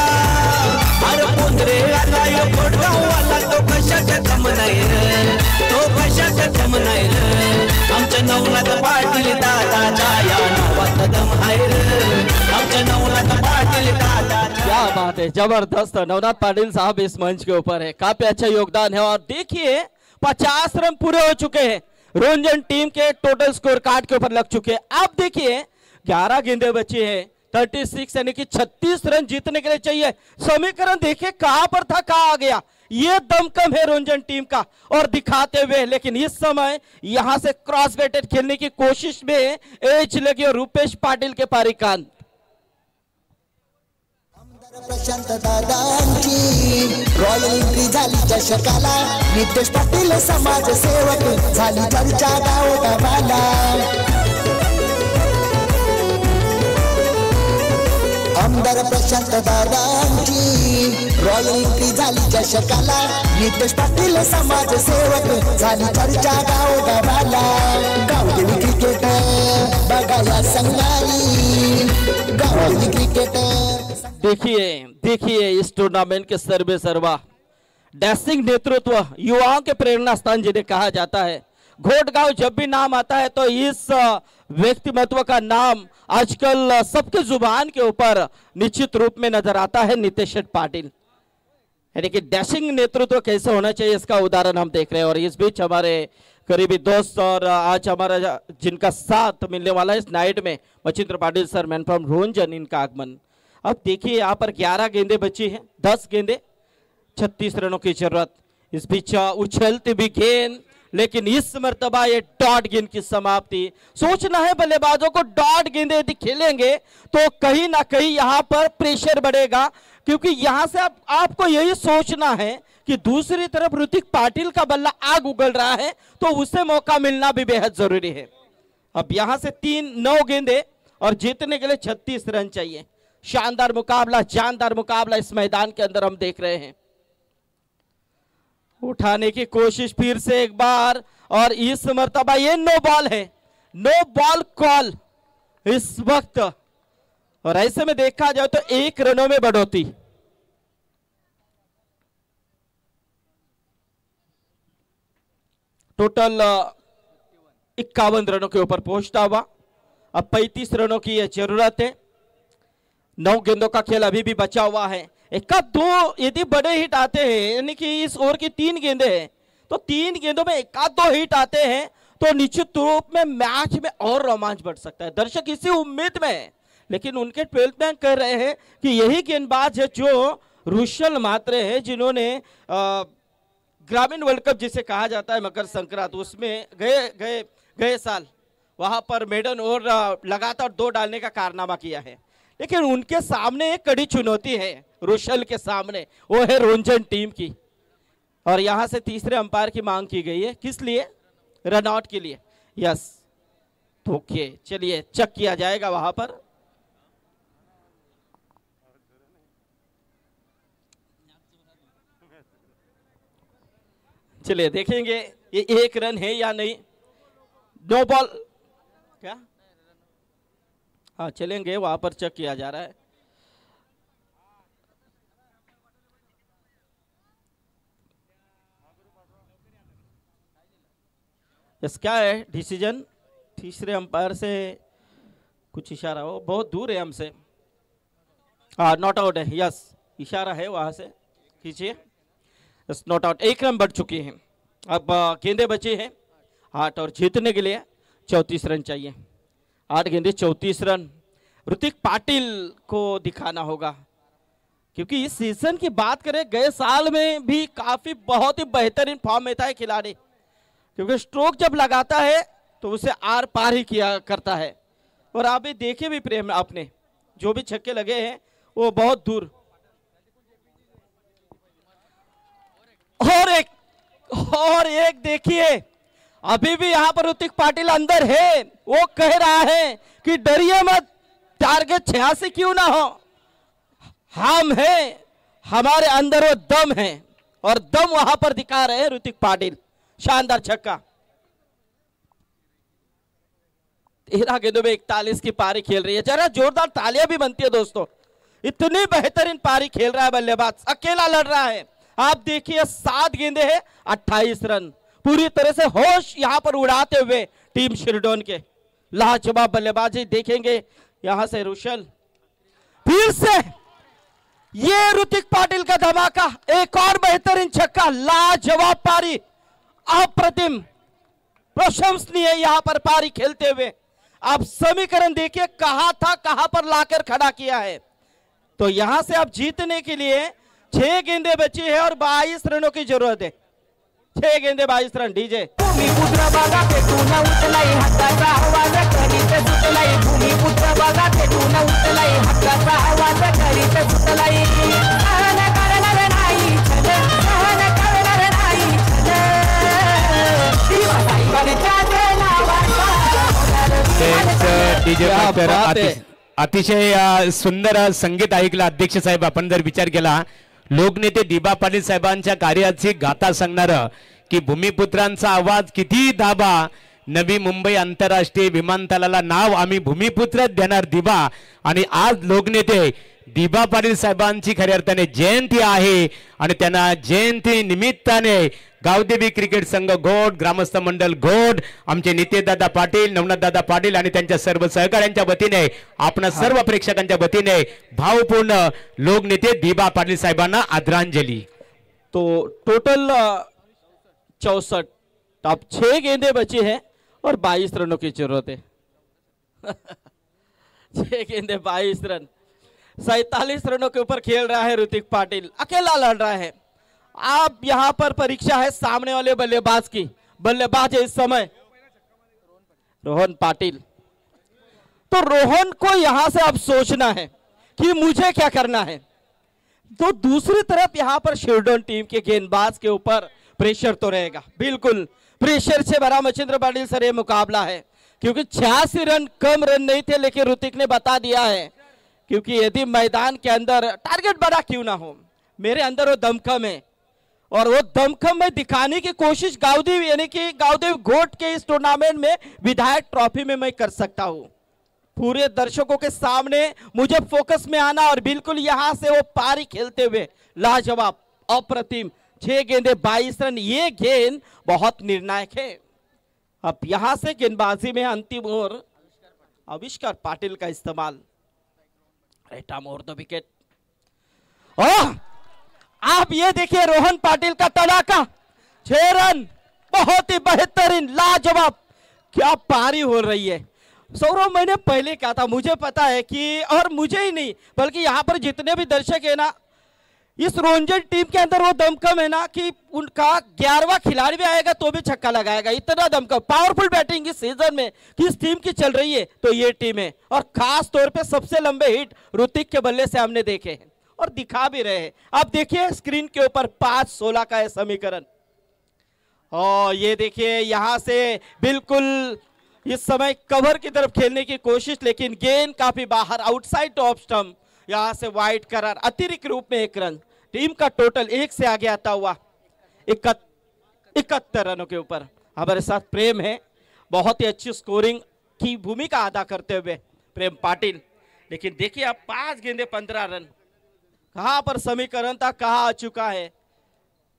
अरे पोंदरे आला यो घोटगाव आला, तो कशाचा कम नाही रे, तो कशाचा कम नाही रे, आमच्या नवनाथ पाटील दादाच्या या नावात दम आहे रे, आमच्या नवनाथ पाटील दादा। क्या बात है, जबरदस्त। नवनाथ पाटिल साहब इस मंच के ऊपर है, काफी अच्छा योगदान है। और देखिए 50 रन पूरे हो चुके हैं, रंजन टीम के टोटल स्कोर कार्ड के ऊपर लग चुके हैं। अब देखिए 11 गेंदे बची है, 36 यानी कि 36 रन जीतने के लिए चाहिए। समीकरण देखिए कहां पर था, कहां आ गया। ये दमकम है रंजन टीम का और दिखाते हुए, लेकिन इस समय यहां से क्रॉस बैटेड खेलने की कोशिश में एज लगी और रूपेश पाटिल के पारिकान। प्रशांत दादांची रॉयल एंट्री झाली चषकाला, नितेश पाटील समाजसेवक झाली चर्चा गावोगावाला। आमदार प्रशांत दादांची रॉयल एंट्री झाली चषकाला, नितेश पाटील समाजसेवक झाली चर्चा गावोगावाला। गावदेवी क्रिकेट बघाया संघारी, गावदेवी क्रिकेट। देखिए इस टूर्नामेंट के सर्वे सर्वा डैशिंग नेतृत्व, युवाओं के प्रेरणा स्थान जिन्हें कहा जाता है। घोटगांव जब भी नाम आता है तो इस व्यक्तिमत्व का नाम आजकल सबके जुबान के ऊपर निश्चित रूप में नजर आता है, नितेश पाटिल। यानी कि डैशिंग नेतृत्व कैसे होना चाहिए इसका उदाहरण हम देख रहे हैं। और इस बीच हमारे करीबी दोस्त और आज हमारा जिनका साथ मिलने वाला है इस नाइट में, Machindra Patil sir, man from Ronjan, इनका आगमन। अब देखिए यहाँ पर 11 गेंदे बची हैं, 10 गेंदे 36 रनों की जरूरत। इस बीच उछलती भी गेंद, लेकिन इस मर्तबा ये डॉट गेंद की समाप्ति। सोचना है बल्लेबाजों को, डॉट गेंदे यदि खेलेंगे तो कहीं ना कहीं यहाँ पर प्रेशर बढ़ेगा, क्योंकि यहाँ से आपको यही सोचना है कि दूसरी तरफ ऋतिक पाटिल का बल्ला आग उगल रहा है, तो उसे मौका मिलना भी बेहद जरूरी है। अब यहाँ से 9 गेंदे और जीतने के लिए 36 रन चाहिए। शानदार मुकाबला, जानदार मुकाबला इस मैदान के अंदर हम देख रहे हैं। उठाने की कोशिश फिर से एक बार, और इस मर्तबा ये नो बॉल है, नो बॉल कॉल इस वक्त। और ऐसे में देखा जाए तो 1 रनों में बढ़ोतरी। टोटल 51 रनों के ऊपर पहुंचता हुआ अब 35 रनों की यह जरूरत है। 9 गेंदों का खेल अभी भी बचा हुआ है। 1-2 यदि बड़े हिट आते हैं, यानी कि इस ओवर की 3 गेंदे हैं, तो 3 गेंदों में 1-2 हिट आते हैं तो निश्चित रूप में मैच में और रोमांच बढ़ सकता है। दर्शक इसी उम्मीद में है, लेकिन उनके 12th मैन कह रहे हैं कि यही गेंदबाज है जो रुशल मात्रे हैं, जिन्होंने ग्रामीण वर्ल्ड कप जिसे कहा जाता है मकर संक्रांत, उसमें गए साल वहां पर मेडन और लगातार 2 डालने का कारनामा किया है। लेकिन उनके सामने एक कड़ी चुनौती है रुशल के सामने, वो है रोंजन टीम की। और यहां से तीसरे अंपायर की मांग की गई है, किस लिए? रनआउट के लिए। यस, ओके, चलिए चेक किया जाएगा वहां पर। चलिए देखेंगे ये 1 रन है या नहीं। नो बॉल क्या? हाँ, चलेंगे वहां पर चेक किया जा रहा है। यस, क्या है डिसीजन? तीसरे अंपायर से कुछ इशारा हो, बहुत दूर है हमसे। हाँ, नॉट आउट है। यस, इशारा है वहां से, खींचिए। Yes, not out. 1 रन बढ़ चुके हैं। अब गेंदे बचे हैं 8 और जीतने के लिए 34 रन चाहिए। 8 गेंदे 34 रन ऋतिक पाटिल को दिखाना होगा, क्योंकि इस सीजन की बात करें, गए साल में भी काफी बहुत ही बेहतरीन फॉर्म में था ये खिलाड़ी, क्योंकि स्ट्रोक जब लगाता है तो उसे आर पार ही किया करता है। और आप भी देखे भी प्रेम, आपने जो भी छक्के लगे हैं वो बहुत दूर। और एक देखिए, अभी भी यहां पर ऋतिक पाटिल अंदर है, वो कह रहा है कि डरिए मत, टारगेट 86 क्यों ना हो, हम हैं, हमारे अंदर वो दम है, और दम वहां पर दिखा रहे हैं ऋतिक पाटिल। शानदार छक्का। 13 गेंदों में 41 की पारी खेल रही है। जरा जोरदार तालियां भी बनती है दोस्तों, इतनी बेहतरीन पारी खेल रहा है बल्लेबाज, अकेला लड़ रहा है। आप देखिए 7 गेंदे हैं 28 रन, पूरी तरह से होश यहां पर उड़ाते हुए टीम शिरडोन के लाजवाब बल्लेबाजी देखेंगे। यहां से रुशल, फिर से ये ऋतिक पाटिल का धमाका, एक और बेहतरीन छक्का, लाजवाब पारी, अप्रतिम प्रशंसनीय यहां पर पारी खेलते हुए। आप समीकरण देखिए कहां था, कहां पर लाकर खड़ा किया है। तो यहां से आप जीतने के लिए 6 गेंदे बची है और 22 रनों की जरूरत है। 6 गेंदे 22 रन। डीजे भूमिपुत्र बघा पेटून उठलाई हक्काचा आवाज करीत सुटलाई, भूमिपुत्र बघा पेटून उठलाई हक्काचा आवाज करीत सुटलाई, सहन करणार नाही छल, सहन करणार नाही छल, दिवासाईबाईच्या डीजे अतिशय सुंदर संगीत ऐकलं अध्यक्ष साहेब. आपण जर विचार केला लोकनेते दिबा पाटील साहेबांच्या कार्याची गाथा सांगणार की भूमिपुत्रांचा आवाज किती दाबा, नवी मुंबई आंतरराष्ट्रीय विमानतळाला नाव आम्ही भूमिपुत्रच देणार दिबा. आणि आज लोकनेते दिबा पाटील साहेबांची खऱ्या अर्थाने जयंती आहे आणि त्यांना जयंती निमित्ताने गावदेवी क्रिकेट संघ घोट, ग्रामस्थ मंडळ घोट, आमचे नितेशदादा पाटील, नवनाथदादा पाटील आणि त्यांच्या सर्व सहकाऱ्यांच्या वतीने आपण सर्व प्रेक्षकांच्या वतीने भावपूर्ण लोकनेते दिबा पाटील साहेबांना आदरांजली. तो टोटल 64, अब 6 गेंदे बची है और 22 रनों की जरूरत है. 6 गेंदे 22 रन, 47 रनों के ऊपर खेल रहा है ऋतिक पाटिल, अकेला लड़ रहा है. आप यहां पर परीक्षा है सामने वाले बल्लेबाज की. बल्लेबाज है इस समय रोहन पाटिल. तो रोहन को यहां से अब सोचना है कि मुझे क्या करना है. तो दूसरी तरफ यहां पर शिरडोन टीम के गेंदबाज के ऊपर प्रेशर तो रहेगा, बिल्कुल प्रेशर से भरा मच्छिंद्र पाटिल सर ये मुकाबला है, क्योंकि 86 रन कम रन नहीं थे, लेकिन ऋतिक ने बता दिया है क्योंकि यदि मैदान के अंदर टारगेट बड़ा क्यों ना हो, मेरे अंदर वो दमखम है और वो दमखम में दिखाने की कोशिश गावदेवी यानी कि गावदेवी घोट के इस टूर्नामेंट में विधायक ट्रॉफी में मैं कर सकता हूं. पूरे दर्शकों के सामने मुझे फोकस में आना और बिल्कुल यहां से वो पारी खेलते हुए लाजवाब अप्रतिम 6 गेंदे 22 रन. ये गेंद बहुत निर्णायक है. अब यहां से गेंदबाजी में अंतिम ओवर आविष्कार पाटिल का इस्तेमाल, राइट मोर द विकेट. आप ये देखिए रोहन पाटिल का तड़ाका, 6 रन, बहुत ही बेहतरीन लाजवाब, क्या पारी हो रही है. सौरभ मैंने पहले कहा था, मुझे पता है कि, और मुझे ही नहीं बल्कि यहां पर जितने भी दर्शक है ना, इस रोंजन टीम के अंदर वो दमखम है ना कि उनका 11वां खिलाड़ी भी आएगा तो भी छक्का लगाएगा, इतना दमखम. पावरफुल बैटिंग इस सीजन में किस टीम की चल रही है तो ये टीम है. और खास तौर पे सबसे लंबे हिट ऋतिक के बल्ले से हमने देखे हैं और दिखा भी रहे हैं. आप देखिए स्क्रीन के ऊपर 5-16 का है समीकरण. और ये देखिए यहां से बिल्कुल इस समय कवर की तरफ खेलने की कोशिश, लेकिन गेंद काफी बाहर आउटसाइड ऑफ स्टंप. यहां से वाइड करार, अतिरिक्त रूप में 1 रन. टीम का टोटल 1 से आगे आता हुआ 71 रनों के ऊपर. हमारे साथ प्रेम है, बहुत ही अच्छी स्कोरिंग की भूमिका अदा करते हुए प्रेम पाटिल. लेकिन देखिए अब 5 गेंदे 15 रन, कहां पर समीकरण था, कहां आ चुका है.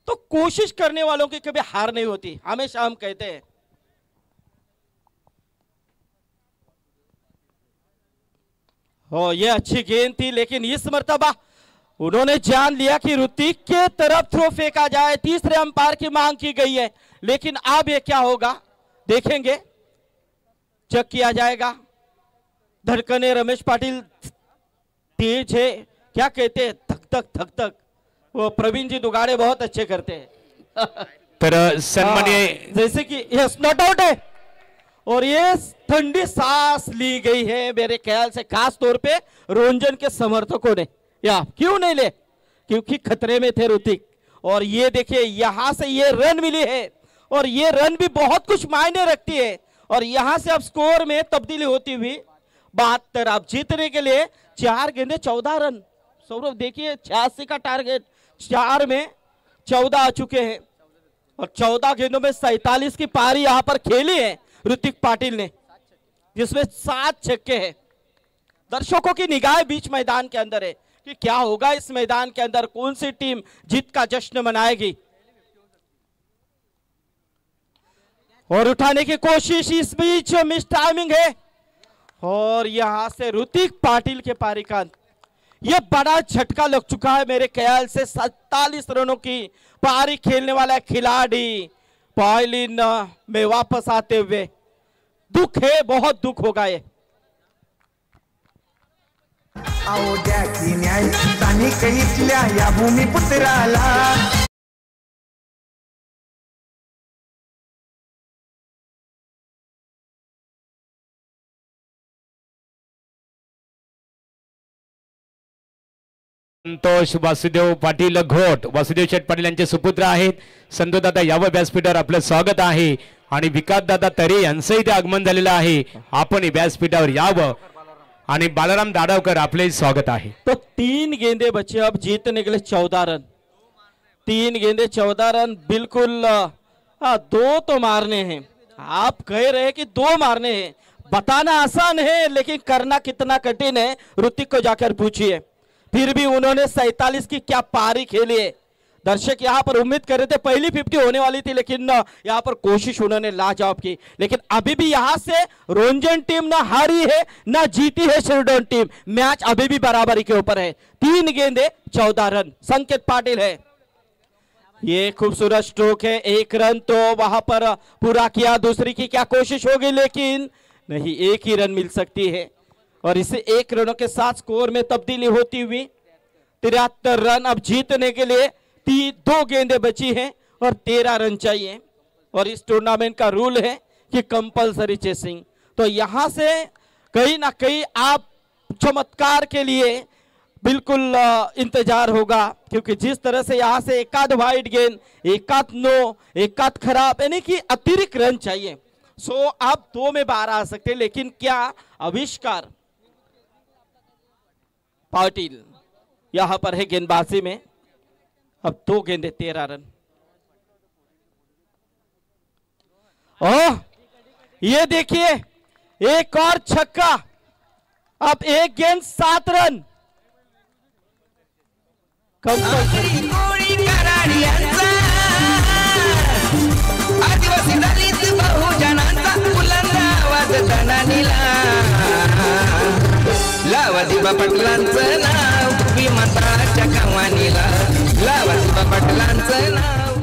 तो कोशिश करने वालों की कभी हार नहीं होती, हमेशा हम कहते हैं. हो ये अच्छी गेंद थी, लेकिन इस मर्तबा उन्होंने जान लिया कि ऋतिक के तरफ थ्रो फेंका जाए. तीसरे अंपायर की मांग की गई है, लेकिन अब ये क्या होगा देखेंगे, चेक किया जाएगा. धड़कने रमेश पाटिल तेज है, क्या कहते हैं, थक थक थक थक. वो प्रवीण जी दुगाड़े बहुत अच्छे करते हैं. तर सन्माननीय जैसे कि यस नॉट आउट है और ये ठंडी सांस ली गई है मेरे ख्याल से, खास तौर पे रोंजन के समर्थकों ने. या क्यों नहीं ले, क्योंकि खतरे में थे ऋतिक. और ये देखिए यहां से ये रन मिली है और ये रन भी बहुत कुछ मायने रखती है. और यहां से अब स्कोर में तब्दीली होती हुई 72. अब जीतने के लिए 4 गेंदे 14 रन. सौरभ देखिए 86 का टारगेट, 4 में 14 आ चुके हैं और 14 गेंदों में 47 की पारी यहां पर खेली है ऋतिक पाटिल ने. जिसमें 7 छक्के हैं। दर्शकों की निगाह बीच मैदान के अंदर है कि क्या होगा इस मैदान के अंदर, कौन सी टीम जीत का जश्न मनाएगी। और उठाने की कोशिश, इस बीच मिस टाइमिंग है और यहां से ऋतिक पाटिल के पारी का यह बड़ा झटका लग चुका है। मेरे ख्याल से 47 रनों की पारी खेलने वाला खिलाड़ी पॉइलिन में वापस आते हुए दुख है, बहुत दुख होगा ये। आओ द्या की न्याय स्थानिक इथल्या या भूमिपुत्राला। संतोष वासुदेव पाटील घोट, वासुदेव शेठ पाटील यांचे सुपुत्र आहेत। संतोष दादा यावं व्यासपीठावर आपलं स्वागत आहे आणि विकास दादा तरे यांचंही ते आगमन झालेलं आहे। आपण व्यासपीठावर यावं आणि बालाराम दाडावकर आपले स्वागत आहे। तो 3 गेंदे बचे, अब जीतने के लिए 14 रन। 3 गेंदे 14 रन, बिल्कुल 2 तो मारने हैं। आप कह रहे हैं कि 2 मारने हैं, बताना आसान है लेकिन करना कितना कठिन है, ऋतिक को जाकर पूछिए। फिर भी उन्होंने 47 की क्या पारी खेली है। दर्शक यहाँ पर उम्मीद कर रहे थे पहली 50 होने वाली थी, लेकिन यहाँ पर कोशिश उन्होंने लाजवाब की। लेकिन अभी भी यहाँ से रोंजन टीम ना हारी है ना जीती है शिरडोन टीम, मैच अभी भी बराबरी के ऊपर है। 3 गेंदे 14 रन, संकेत पाटिल है। ये खूबसूरत स्ट्रोक है, 1 रन तो वहां पर पूरा किया। दूसरी की क्या कोशिश होगी, लेकिन नहीं, 1 ही रन मिल सकती है और इसे 1 रनों के साथ स्कोर में तब्दीली होती हुई 73 रन। अब जीतने के लिए 2 गेंदें बची हैं और 13 रन चाहिए और इस टूर्नामेंट का रूल है कि कंपलसरी चेसिंग। तो यहां से कहीं ना कहीं आप चमत्कार के लिए बिल्कुल इंतजार होगा, क्योंकि जिस तरह से यहां से एकाध वाइड गेंद, एकाध नो, एकाध खराब, यानी कि अतिरिक्त रन चाहिए। सो आप 2 में 12 आ सकते, लेकिन क्या आविष्कार पाटिल यहां पर है गेंदबाजी में। अब 2 गेंदे 13 रन। ओह, ये देखिए एक और छक्का, अब 1 गेंद 7 रन। आदिवासी दलित बहुजनांचा बुलंद आवाज धनानीला, लावा दिवा पाटलांचं नाव विमानाच्या कमानीला, लावा दिवा पाटलांचं नाव।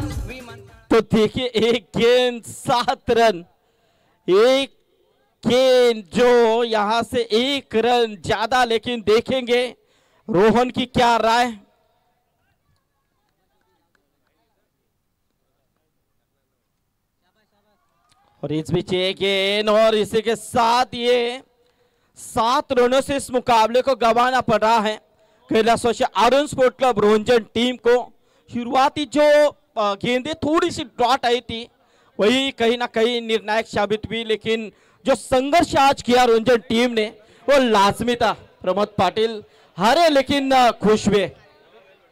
तो देखिए 1 गेंद 7 रन, 1 गेंद जो यहां से 1 रन ज्यादा। लेकिन देखेंगे रोहन की क्या राय। और इस बीच 1 गेंद और इसी के साथ ये 7 रनों से इस मुकाबले को गंवाना पड़ रहा है Kailash Arun sport club Ronjan team को। शुरुआती जो गेंदें थोड़ी सी डॉट आई थी, वही कहीं ना कहीं निर्णायक साबित हुई, लेकिन जो संघर्ष आज किया रोंजन टीम ने वो लाजमी था। प्रमोद पाटिल हारे लेकिन खुश हुए।